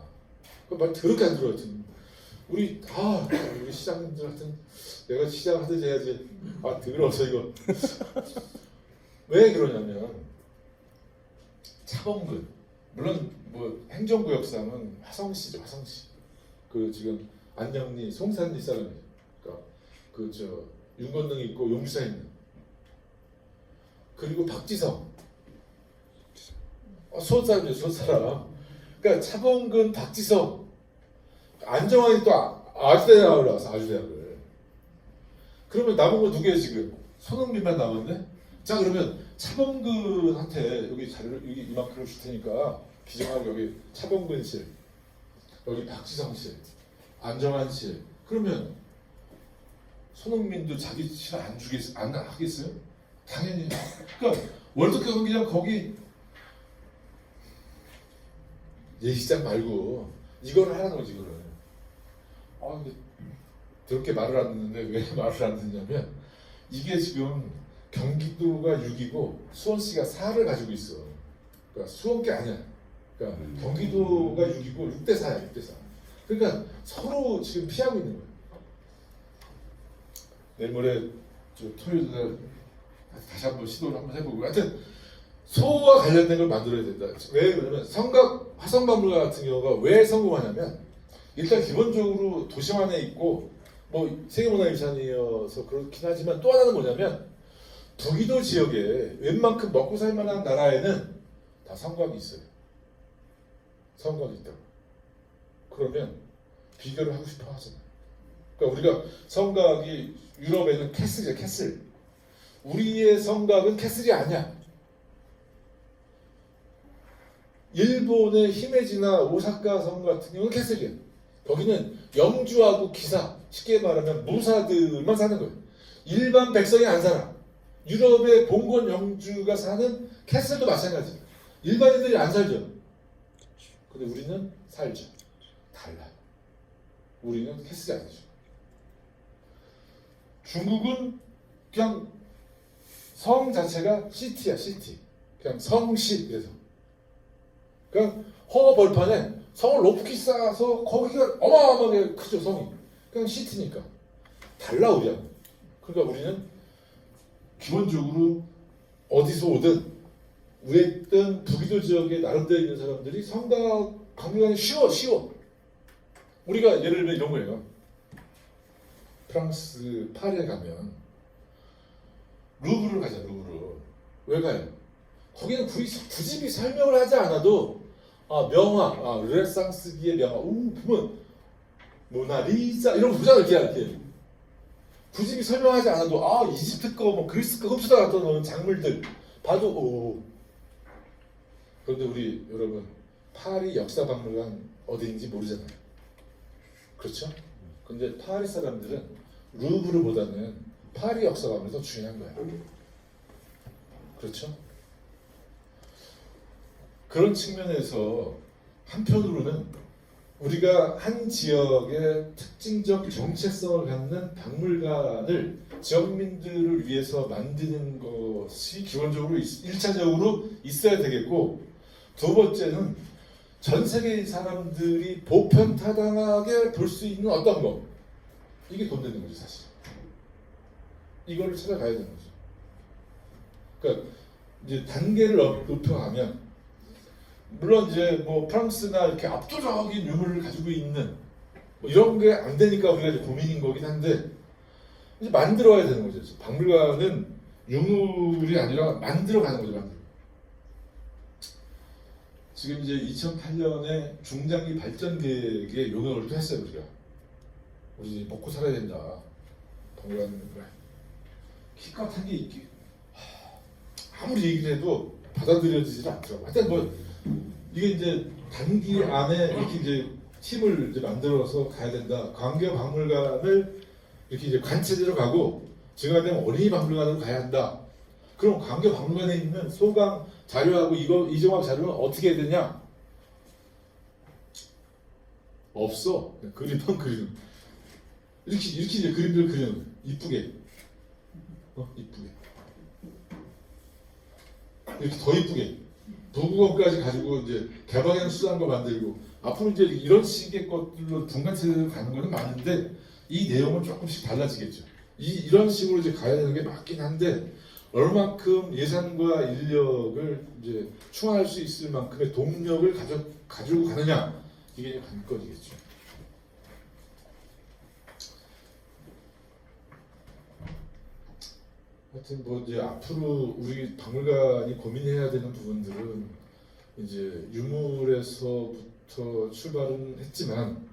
말 더럽게 안 들어요. 우리 시장님들 하여튼 내가 시장 하듯이 해야지. 더러워서 이거. 왜 그러냐면 차범근, 물론 뭐 행정구역상은 화성시죠. 화성시. 그 지금 안녕리 송산리 사람이에요. 그러니까 그 윤건능 있고 용주사 있는. 그리고 박지성. 소사람이죠. 소사람. 그러니까 차범근, 박지성, 안정환이 또 아주대학을 나와서 아주대학을. 그러면 남은 거 누구예요 지금? 손흥민만 남았네. 자 그러면 차범근한테 여기 자료를 여기 이만큼을 줄 테니까 기정하고 여기 차범근 실, 여기 박지성 실, 안정환 실. 그러면 손흥민도 자기 실 안 하겠어요? 당연히. 그러니까 월드컵 경기장 거기 예식장 말고 이거를 하라는 거지 이거를. 근데 그렇게 말을 안 듣는데 왜 말을 안 듣냐면 이게 지금 경기도가 6이고 수원시가 4를 가지고 있어. 그러니까 수원 게 아니야. 그러니까 경기도가 6이고 6대 4야 6대 4. 그러니까 서로 지금 피하고 있는 거야. 내일 모레 토요일 날 다시 한번 시도를 한번 해보고. 하여튼 소와 관련된 걸 만들어야 된다. 왜 그러냐면 화성박물관 같은 경우가 왜 성공하냐면 일단 기본적으로 도심 안에 있고 뭐 세계문화유산이어서 그렇긴 하지만 또 하나는 뭐냐면 북이도 지역에 웬만큼 먹고 살만한 나라에는 다 성곽이 있어요. 성곽이 있다고. 그러면 비교를 하고 싶어 하잖아요. 그러니까 우리가 성곽이 유럽에는 캐슬이야 캐슬. 우리의 성곽은 캐슬이 아니야. 일본의 히메지나 오사카 성 같은 경우는 캐슬이야. 거기는 영주하고 기사, 쉽게 말하면 무사들만 사는 거예요. 일반 백성이 안 살아. 유럽의 봉건 영주가 사는 캐슬도 마찬가지. 일반인들이 안 살죠. 근데 우리는 살죠. 달라요. 우리는 캐슬이 아니죠. 중국은 그냥 성 자체가 시티야, 시티. 그냥 성시. 그래서 그냥 허벌판에 성을 높이 쌓아서 거기가 어마어마하게 크죠. 성이. 그냥 시티니까. 달라 우리하고. 그러니까 우리는 기본적으로 어디서 오든 위에 있던 북이도 지역에 나름대로 있는 사람들이 성곽 박물관이 쉬워. 우리가 예를 들면 이런 거예요. 프랑스 파리에 가면 루브르를 가자. 루브르. 왜 가요? 거기는 굳이 설명을 하지 않아도 명화, 르네상스기의 명화, 보면 모나리자 이런 거 보잖아 이렇게. 굳이 설명하지 않아도 이집트 거, 뭐 그리스 거 흡수다 갖다 놓은 작물들 봐도 그런데 우리 여러분 파리 역사박물관 어디인지 모르잖아요. 그렇죠? 근데 파리 사람들은 루브르보다는 파리 역사박물관이 더 중요한 거야. 그렇죠? 그런 측면에서 한편으로는 우리가 한 지역의 특징적 정체성을 갖는 박물관을 지역민들을 위해서 만드는 것이 기본적으로 1차적으로 있어야 되겠고, 두 번째는 전 세계의 사람들이 보편타당하게 볼 수 있는 어떤 거, 이게 돈 되는 거죠 사실. 이거를 찾아가야 되는 거죠. 그러니까 이제 단계를 높여가면 물론 이제 뭐 프랑스나 이렇게 압도적인 유물을 가지고 있는 뭐 이런 게 안 되니까 우리가 이제 고민인 거긴 한데 이제 만들어야 되는 거죠. 박물관은 유물이 아니라 만들어 가는 거죠. 지금 이제 2008년에 중장기 발전 계획에 용역을 또 했어요 우리가. 우리 이제 먹고 살아야 된다. 박물관 기껏 한게 있기. 아무리 얘기를 해도 받아들여지지 않더라고. 하여튼 뭐 이게 이제 단기 안에 이렇게 이제 팀을 이제 만들어서 가야 된다. 광교 박물관을 이렇게 이제 관체제로 가고 제가 되면 어린이 박물관으로 가야 한다. 그럼 광교 박물관에 있는 소강 자료하고 이 종합 자료는 어떻게 해야 되냐? 없어. 그리던 그림. 이렇게 이제 그림들 그리는 이쁘게. 이쁘게. 이렇게 더 이쁘게. 도구공까지 가지고 이제 개방형 수단도 만들고 앞으로 이제 이런 식의 것들로 분간체제로 가는 거는 맞는데 이 내용은 조금씩 달라지겠죠. 이런 식으로 이제 가야 되는 게 맞긴 한데 얼만큼 예산과 인력을 이제 충원할 수 있을 만큼의 동력을 가지고 가느냐 이게 이제 관건이겠죠. 하여튼 뭐 이제 앞으로 우리 박물관이 고민해야 되는 부분들은 이제 유물에서부터 출발은 했지만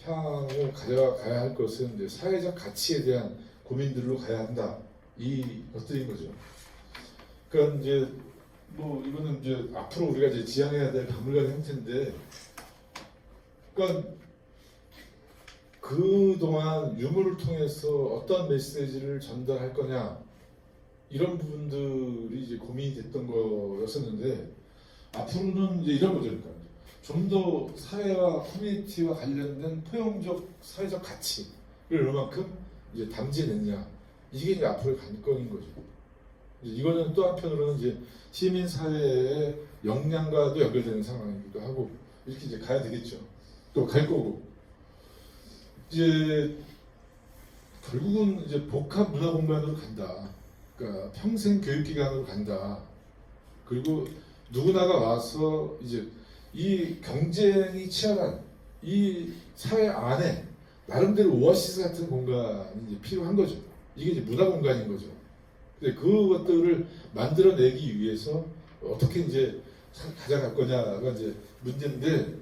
향후 가져가야 할 것은 이제 사회적 가치에 대한 고민들로 가야 한다. 이 것들인 거죠. 그러니까 이제 뭐 이거는 이제 앞으로 우리가 이제 지향해야 될 박물관 형태인데, 그러니까 그 동안 유물을 통해서 어떤 메시지를 전달할 거냐 이런 부분들이 이제 고민이 됐던 거였었는데 앞으로는 이제 이런 거죠. 그러니까 좀 더 사회와 커뮤니티와 관련된 포용적 사회적 가치를 얼마만큼 이제 담지느냐 이게 이제 앞으로의 관건인 거죠. 이거는 또 한편으로는 이제 시민 사회의 역량과도 연결되는 상황이기도 하고 이렇게 이제 가야 되겠죠. 또 갈 거고 이제 결국은 이제 복합 문화 공간으로 간다. 그러니까 평생 교육 기관으로 간다. 그리고 누구나가 와서 이제 이 경쟁이 치열한 이 사회 안에 나름대로 오아시스 같은 공간이 이제 필요한 거죠. 이게 이제 문화 공간인 거죠. 근데 그것들을 만들어내기 위해서 어떻게 이제 가져갈 거냐가 이제 문제인데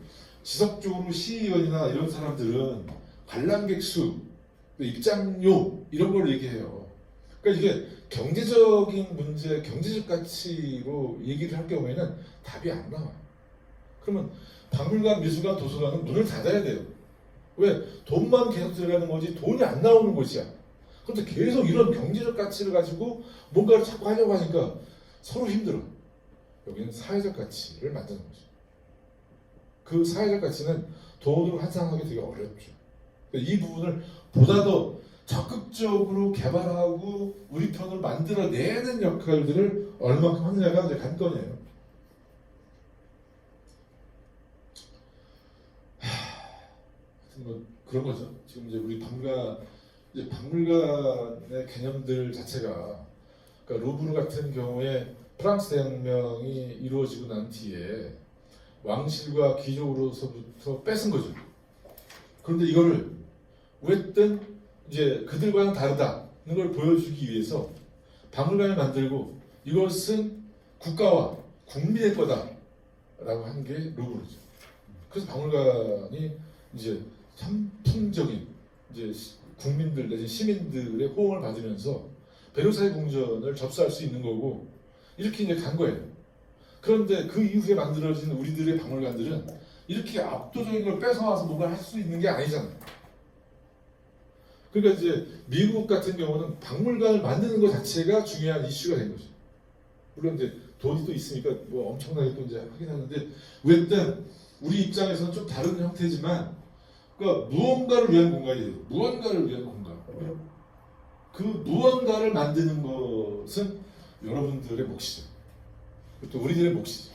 지속적으로 시의원이나 이런 사람들은 관람객 수, 입장료 이런 걸 얘기해요. 그러니까 이게 경제적인 문제, 경제적 가치로 얘기를 할 경우에는 답이 안 나와요. 그러면 박물관, 미술관, 도서관은 문을 닫아야 돼요. 왜? 돈만 계속 들어가는 거지 돈이 안 나오는 곳이야. 그런데 계속 이런 경제적 가치를 가지고 뭔가를 자꾸 하려고 하니까 서로 힘들어. 여기는 사회적 가치를 만드는 거죠. 그 사회적 가치는 돈으로 환산하기 되게 어렵죠. 이 부분을 보다 더 적극적으로 개발하고 우리 편으로 만들어내는 역할들을 얼마큼 하느냐가 이제 관건이에요. 하여튼 뭐 그런 거죠. 지금 이제 우리 박물관의 개념들 자체가, 그러니까 루브르 같은 경우에 프랑스 대혁명이 이루어지고 난 뒤에 왕실과 귀족으로서부터 뺏은 거죠. 그런데 이거를 어쨌든 이제 그들과는 다르다는 걸 보여주기 위해서 박물관을 만들고 이것은 국가와 국민의 거다라고 한 게 루브르죠. 그래서 박물관이 이제 선풍적인 이제 국민들 내지 시민들의 호응을 받으면서 베르사유 궁전을 접수할 수 있는 거고 이렇게 이제 간 거예요. 그런데 그 이후에 만들어진 우리들의 박물관들은 이렇게 압도적인 걸 뺏어와서 뭔가 할 수 있는 게 아니잖아요. 그러니까 이제 미국 같은 경우는 박물관을 만드는 것 자체가 중요한 이슈가 된 거죠. 물론 이제 돈이 또 있으니까 뭐 엄청나게 또 이제 하긴 하는데 어쨌든 우리 입장에서는 좀 다른 형태지만 그러니까 무언가를 위한 공간이에요. 무언가를 위한 공간. 그 무언가를 만드는 것은 여러분들의 몫이죠. 또 우리들의 몫이죠.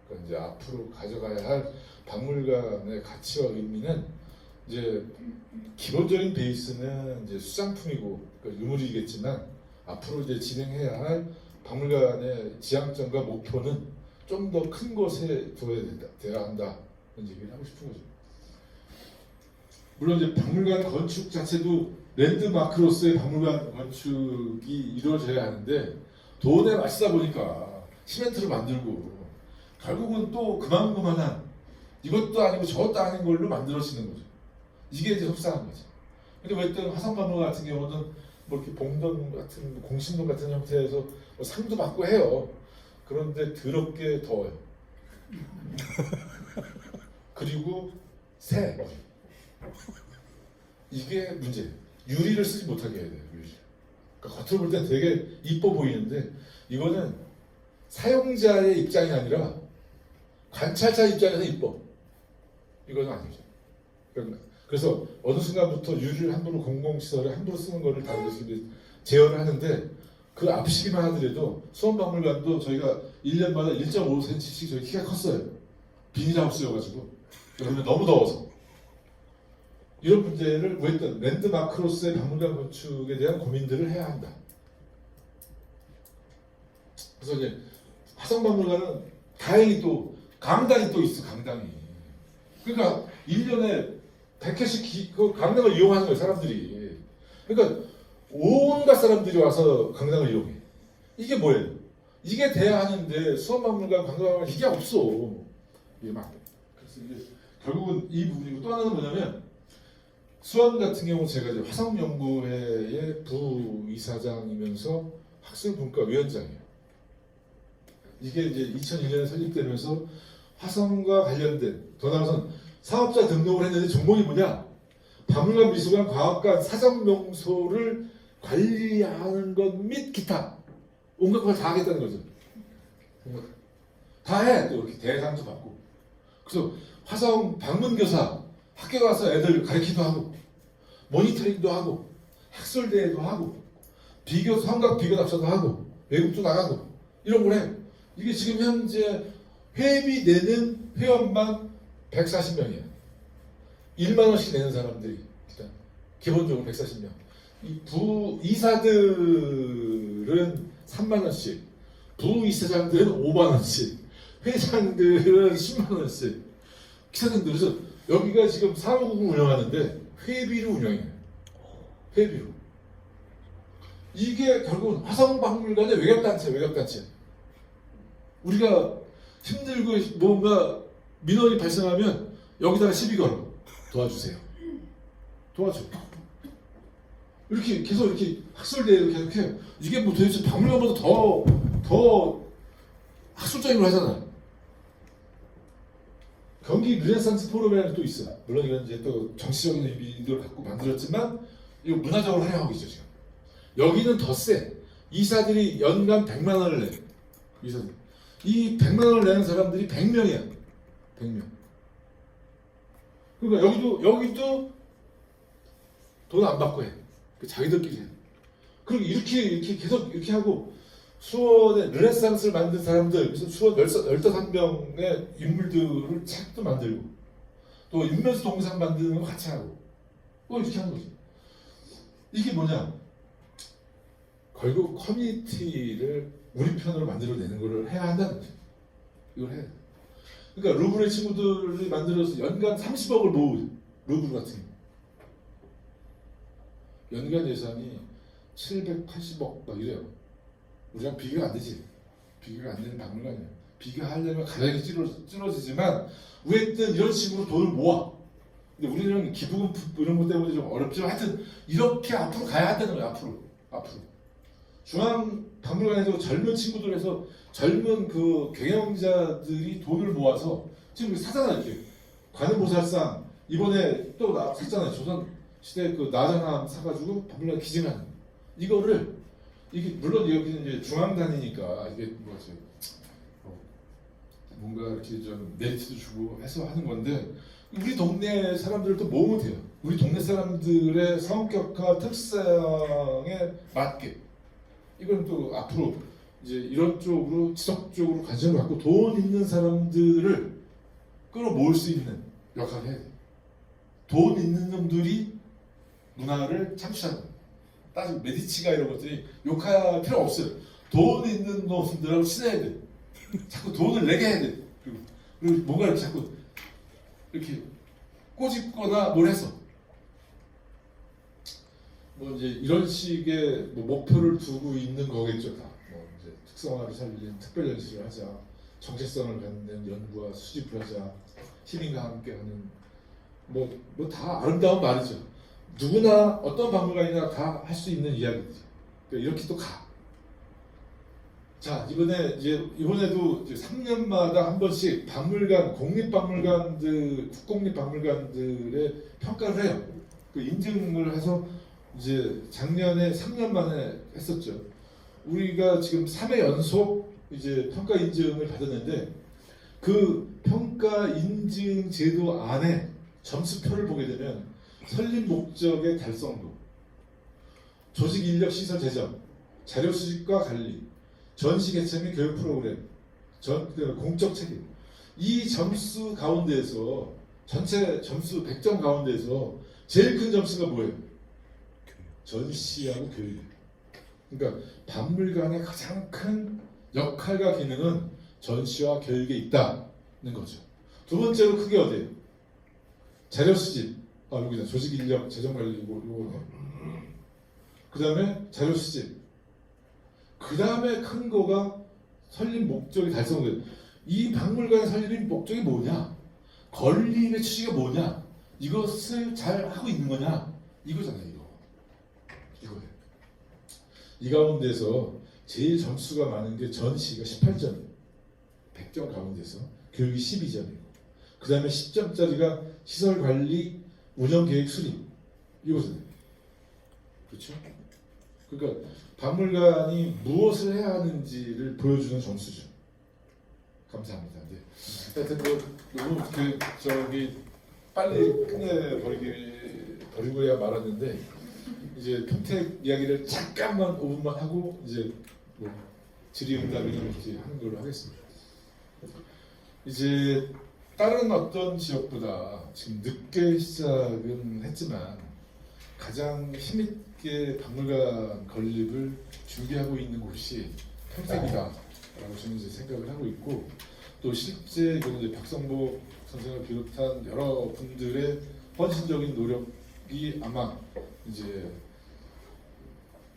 그러니까 이제 앞으로 가져가야 할 박물관의 가치와 의미는 이제 기본적인 베이스는 이제 수장품이고 그러니까 유물이겠지만 앞으로 이제 진행해야 할 박물관의 지향점과 목표는 좀 더 큰 곳에 둬야 한다. 이런 얘기를 하고 싶은 거죠. 물론 이제 박물관 건축 자체도 랜드마크로서의 박물관 건축이 이루어져야 하는데 돈에 맞추다 보니까 시멘트를 만들고 결국은 또 그만한 이것도 아니고 저것도 아닌 걸로 만들어지는 거죠. 이게 이제 속상한 거죠. 근데 왜 또 화성박물관 같은 경우는 뭐 이렇게 봉돈 같은 공신돈 같은 형태에서 뭐 상도 받고 해요. 그런데 더럽게 더워요. 그리고 새 머리. 이게 문제예요. 유리를 쓰지 못하게 해야 돼요. 유리. 그러니까 겉으로 볼 때 되게 이뻐 보이는데 이거는 사용자의 입장이 아니라 관찰자 입장에서 이뻐. 이건 아니죠. 그래서 어느 순간부터 유리를 함부로 공공시설에 함부로 쓰는 거를 다른 데서 제어를 하는데 그 앞시기만 하더라도 수원박물관도 저희가 1년마다 1.5cm씩 저희 키가 컸어요. 비닐하우스여가지고 그러면 너무 더워서 이런 문제를 구했던 랜드마크로서의 박물관 건축에 대한 고민들을 해야 한다. 그래서 이제 화성박물관은 다행히 또 강당이 또 있어. 강당이. 그러니까 1년에 100회씩 그 강당을 이용하는 거예요. 사람들이. 그러니까 온갖 사람들이 와서 강당을 이용해. 이게 뭐예요? 이게 돼야 하는데 수원박물관, 관광박물관 이게 없어. 이게 막. 그래서 이제 결국은 이 부분이고 또 하나는 뭐냐면 수원 같은 경우 제가 이제 화성연구회의 부이사장이면서 학술분과위원장이에요. 이게 이제 2001년에 설립되면서 화성과 관련된 더 나아가서는 사업자 등록을 했는데 종목이 뭐냐? 박물관, 미술관, 과학관, 사전명소를 관리하는 것 및 기타 온갖 걸 다 하겠다는 거죠. 다 해. 또 이렇게 대상도 받고. 그래서 화성 방문교사 학교 가서 애들 가르치기도 하고 모니터링도 하고 학술대회도 하고 비교 성각 비교 답사도 하고 외국도 나가고 이런 걸 해요. 이게 지금 현재 회비 내는 회원만 140명이에요. 1만 원씩 내는 사람들이 일단 기본적으로 140명. 이 부이사들은 3만 원씩, 부이사장들은 5만 원씩, 회장들은 10만 원씩. 기사님들 그래서 여기가 지금 사무국을 운영하는데 회비로 운영해요. 회비로. 이게 결국은 화성박물관의 외곽단체, 외곽단체. 우리가 힘들고 뭔가 민원이 발생하면 여기다가 시비 걸어. 도와주세요. 도와줘. 이렇게 계속 이렇게 학술대회를 계속 해요. 이게 뭐 도대체 박물관보다 더 학술적인 걸 하잖아. 경기 르네상스 포럼이라는 게 또 있어. 물론 이건 이제 또 정치적인 의미를 갖고 만들었지만 이거 문화적으로 활용하고 있죠 지금. 여기는 더 세. 이사들이 연간 100만 원을 내. 이사들. 이 100만 원을 내는 사람들이 100명이야. 100명. 그러니까 여기도 돈 안 받고 해. 자기들끼리 해. 그리고 이렇게 계속 이렇게 하고 수원의 르네상스를 만든 사람들, 그래서 수원 15명의 인물들을 책도 만들고 또 인면수 동상 만드는 거 같이 하고 또 이렇게 하는 거지. 이게 뭐냐? 결국 커뮤니티를 우리 편으로 만들어내는 거를 해야 한다는 거죠. 이걸 해야 돼. 그러니까 루브르 친구들이 만들어서 연간 30억을 모으 루브르 같은 거. 연간 예산이 780억 막 이래요. 우리랑 비교가 안 되지. 비교가 안 되는 박물관이에요. 비교하려면 가격이 찌러지지만 어쨌든 이런 식으로 돈을 모아. 근데 우리는 기부금 이런 것 때문에 좀 어렵지만 하여튼 이렇게 앞으로 가야 한다는 거예요. 앞으로. 중앙박물관에서 젊은 친구들에서 젊은 그 경영자들이 돈을 모아서 지금 사잖아요. 이렇게 관음보살상 이번에 또 샀잖아요. 조선 시대 그 나자남 사가지고 박물관 기증하는 이거를 이게 물론 여기는 이제 중앙단이니까 이게 뭐지 뭔가 이렇게 좀 메리트도 주고 해서 하는 건데 우리 동네 사람들도 모으면 돼요. 우리 동네 사람들의 성격과 특성에 맞게 이건 또 앞으로 이제 이런 쪽으로 지속적으로 관심을 갖고 돈 있는 사람들을 끌어모을 수 있는 역할을 해야 돼. 돈 있는 놈들이 문화를 창출하는 거예요. 따지고 메디치가 이런 것들이 욕할 필요 없어요. 돈 있는 놈들하고 친해야 돼. 자꾸 돈을 내게 해야 돼. 그리고 뭔가 이렇게 자꾸 이렇게 꼬집거나 뭘 해서 뭐 이제 이런 식의 뭐 목표를 두고 있는 거겠죠. 다. 뭐 이제 특성화를 살리는 특별 연수를 하자. 정체성을 갖는 연구와 수집을 하자, 시민과 함께하는 뭐 다 아름다운 말이죠. 누구나 어떤 박물관이나 다 할 수 있는 이야기지. 그러니까 이렇게 또 가. 자, 이번에도 이제 3년마다 한 번씩 박물관, 국립박물관들, 국공립박물관들의 평가를 해요. 그 인증을 해서 이제 작년에 3년 만에 했었죠. 우리가 지금 3회 연속 이제 평가 인증을 받았는데 그 평가 인증 제도 안에 점수표를 보게 되면 설립 목적의 달성도, 조직 인력 시설 제정, 자료 수집과 관리, 전시 개최 및 교육 프로그램, 공적 책임, 이 점수 가운데에서 전체 점수 100점 가운데에서 제일 큰 점수가 뭐예요? 전시하고 교육. 그러니까 박물관의 가장 큰 역할과 기능은 전시와 교육에 있다는 거죠. 두 번째로 크게 어디예요? 자료 수집. 여기다 조직 인력 재정 관리 요거네. 그 다음에 자료 수집. 그 다음에 큰 거가 설립 목적이 달성돼요. 이 박물관의 설립 목적이 뭐냐? 건립의 취지가 뭐냐? 이것을 잘 하고 있는 거냐? 이거잖아요. 이거예요. 이 가운데서 제일 점수가 많은 게 전시가 18점, 100점 가운데서 교육이 12점이고, 그 다음에 10점짜리가 시설 관리, 운영 계획 수립, 이거잖아요. 그렇죠? 그러니까 박물관이 무엇을 해야 하는지를 보여주는 점수죠. 감사합니다. 네. 하여튼 너무 빨리 버리고야 말았는데 이제 평택 이야기를 잠깐만 5분만 하고 이제 질의응답이나 이렇게 하는 걸로 하겠습니다. 이제 다른 어떤 지역보다 지금 늦게 시작은 했지만 가장 힘있게 박물관 건립을 준비하고 있는 곳이 평택이다라고 저는 이제 생각을 하고 있고, 또 실제 이제 박성복 선생을 비롯한 여러 분들의 헌신적인 노력이 아마 이제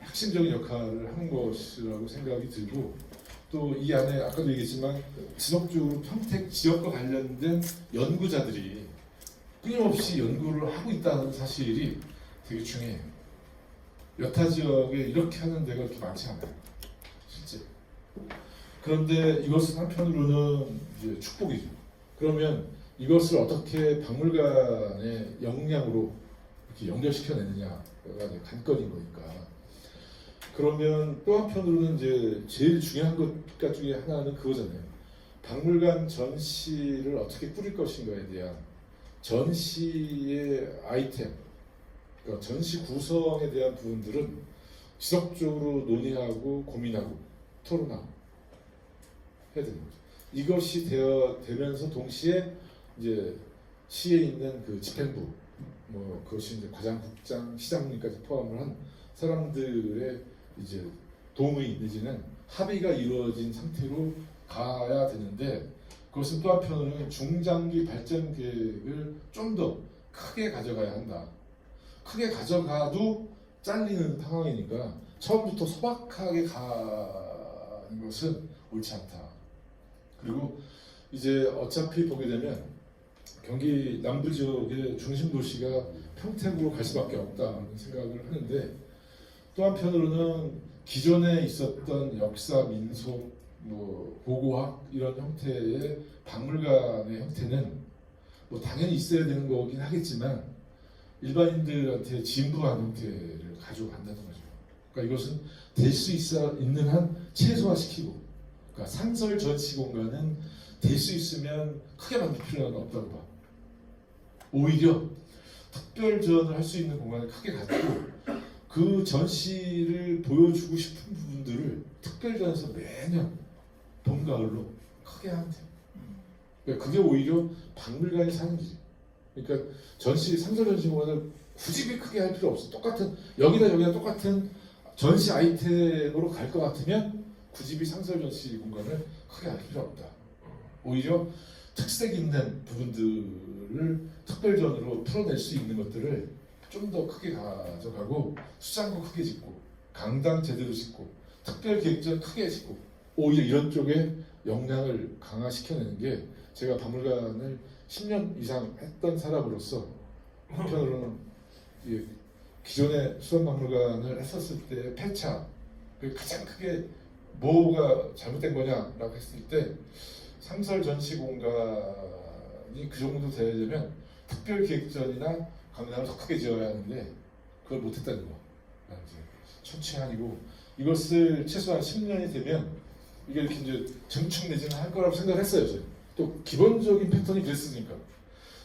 핵심적인 역할을 하는 것이라고 생각이 들고, 또 이 안에 아까도 얘기했지만 지속적으로 평택 지역과 관련된 연구자들이 끊임없이 연구를 하고 있다는 사실이 되게 중요해요. 여타 지역에 이렇게 하는 데가 그렇게 많지 않아요, 실제. 그런데 이것은 한편으로는 이제 축복이죠. 그러면 이것을 어떻게 박물관의 역량으로 이렇게 연결시켜내느냐가 관건인 거니까. 그러면 또 한편으로는 이제 제일 중요한 것 중에 하나는 그거잖아요. 박물관 전시를 어떻게 꾸릴 것인가에 대한 전시의 아이템, 그러니까 전시 구성에 대한 부분들은 지속적으로 논의하고 고민하고 토론하고 해야 되는 거죠. 이것이 되면서 동시에 이제 시에 있는 그 집행부, 그것이 이제 과장국장, 시장님까지 포함을 한 사람들의 이제 동의 내지는 합의가 이루어진 상태로 가야 되는데, 그것은 또 한편으로는 중장기 발전 계획을 좀 더 크게 가져가야 한다. 크게 가져가도 잘리는 상황이니까 처음부터 소박하게 가는 것은 옳지 않다. 그리고 이제 어차피 보게 되면 경기 남부 지역의 중심 도시가 평택으로 갈 수밖에 없다는 생각을 하는데, 또 한편으로는 기존에 있었던 역사, 민속, 고고학 이런 형태의 박물관의 형태는 당연히 있어야 되는 거긴 하겠지만 일반인들한테 진부한 형태를 가지고 간다는 거죠. 그러니까 이것은 될 수 있는 한 최소화시키고, 그러니까 상설 전시 공간은 될 수 있으면 크게 만들 필요가 없다고 봐. 오히려 특별 지원을 할 수 있는 공간을 크게 갖고 그 전시를 보여주고 싶은 부분들을 특별전에서 매년 봄, 가을로 크게 하면 돼요. 그러니까 그게 오히려 박물관이 사는 길이에요. 그러니까 상설 전시 공간을 굳이 크게 할 필요 없어. 똑같은 여기다 똑같은 전시 아이템으로 갈 것 같으면 굳이 상설 전시 공간을 크게 할 필요 없다. 오히려 특색 있는 부분들을 특별전으로 풀어낼 수 있는 것들을 좀 더 크게 가져가고, 수장고 크게 짓고, 강당 제대로 짓고, 특별 계획전 크게 짓고, 오히려 이런 쪽에 역량을 강화시켜내는 게 제가 박물관을 10년 이상 했던 사람으로서 한편으로는 이 기존의 수원박물관을 했었을 때 폐차 그 가장 크게 뭐가 잘못된 거냐라고 했을 때 상설 전시 공간이 그 정도 되려면 특별기획전이나 강당을 더 크게 지어야 하는데 그걸 못했다는 거. 이제 천추행아니고 이것을 최소한 10년이 되면 이게 이렇게 이제 증축 내지는 할 거라고 생각을 했어요. 저는. 또 기본적인 패턴이 그랬으니까.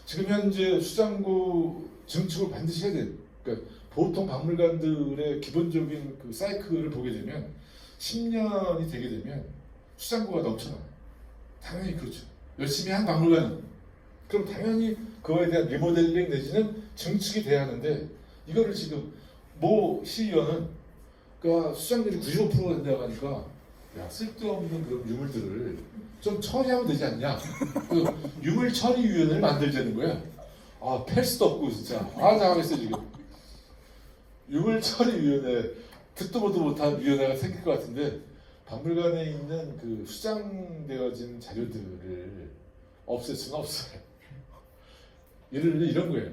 지금 현재 수장구 증축을 반드시 해야 돼요. 그러니까 보통 박물관들의 기본적인 그 사이클을 보게 되면 10년이 되게 되면 수장구가 넘쳐나요. 당연히 그렇죠. 열심히 한 박물관은 그럼 당연히 그거에 대한 리모델링 내지는 증축이 돼야 하는데 이거를 지금 모 시의원은 그러니까 수장들이 95%가 된다고 하니까 야 쓸데없는 그런 유물들을 좀 처리하면 되지 않냐? 그 유물 처리위원회를 만들자는 거야. 아 팰 수도 없고 진짜 당하겠어 지금. 유물 처리위원회 듣도 보도 못한 위원회가 생길 것 같은데 박물관에 있는 그 수장되어진 자료들을 없앨 수는 없어요. 예를 들면 이런 거예요.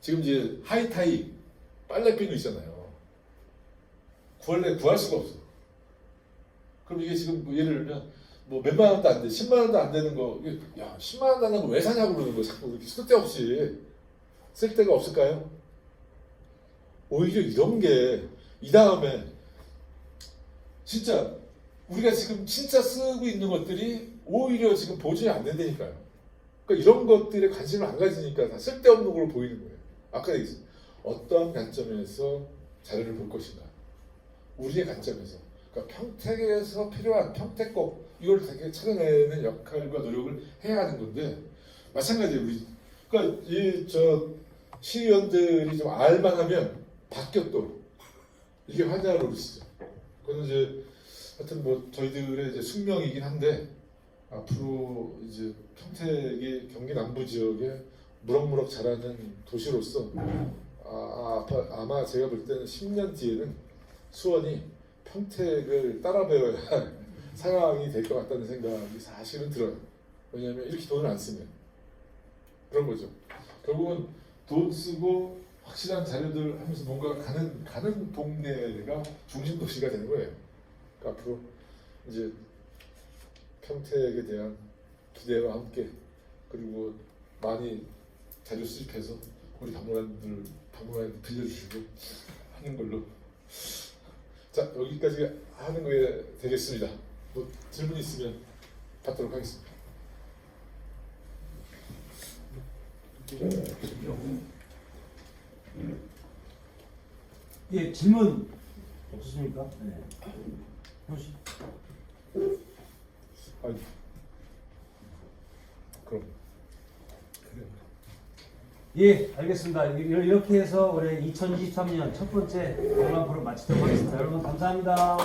지금 이제 하이타이 빨래비누 있잖아요. 구할 수가 없어. 그럼 이게 지금 뭐 예를 들면 뭐 몇만 원도 안 돼, 10만 원도 안 되는 거, 야 10만 원 하는 거 왜 사냐고 그러는 거 자꾸 이렇게 쓸데없이 쓸 데가 없을까요? 오히려 이런 게 이 다음에 진짜 우리가 지금 진짜 쓰고 있는 것들이 오히려 지금 보존이 안 된다니까요. 그러니까 이런 것들에 관심을 안 가지니까 다 쓸데없는 걸로 보이는 거예요. 아까 얘기했어요. 어떠한 관점에서 자료를 볼 것인가. 우리의 관점에서. 그러니까 평택에서 필요한 평택곡 이걸 되게 찾아내는 역할과 노력을 해야 하는 건데 마찬가지예요. 우리 그러니까 이 저 시의원들이 좀 알만하면 바뀌었도 이게 화제가 오르시죠. 그건 이제 하여튼 뭐 저희들의 이제 숙명이긴 한데 앞으로 이제 평택이 경기 남부 지역에 무럭무럭 자라는 도시로서 아마 제가 볼 때는 10년 뒤에는 수원이 평택을 따라 배워야 할 상황이 될 것 같다는 생각이 사실은 들어요. 왜냐하면 이렇게 돈을 안 쓰면 그런 거죠. 결국은 돈 쓰고 확실한 자료들 하면서 뭔가 가는 동네가 중심 도시가 되는 거예요. 그러니까 앞으로 이제 평택에 대한 기대와 함께 그리고 많이 자료 수집해서 우리 박물관들 빌려주시고 하는 걸로. 자 여기까지 하는 거에 되겠습니다. 뭐 질문 있으면 받도록 하겠습니다. 예, 질문 없으십니까? 네. 혹시? 아니, 그럼 예, 알겠습니다. 이렇게 해서 올해 2023년 첫 번째 박물관 포럼 마치도록 하겠습니다. 여러분 감사합니다.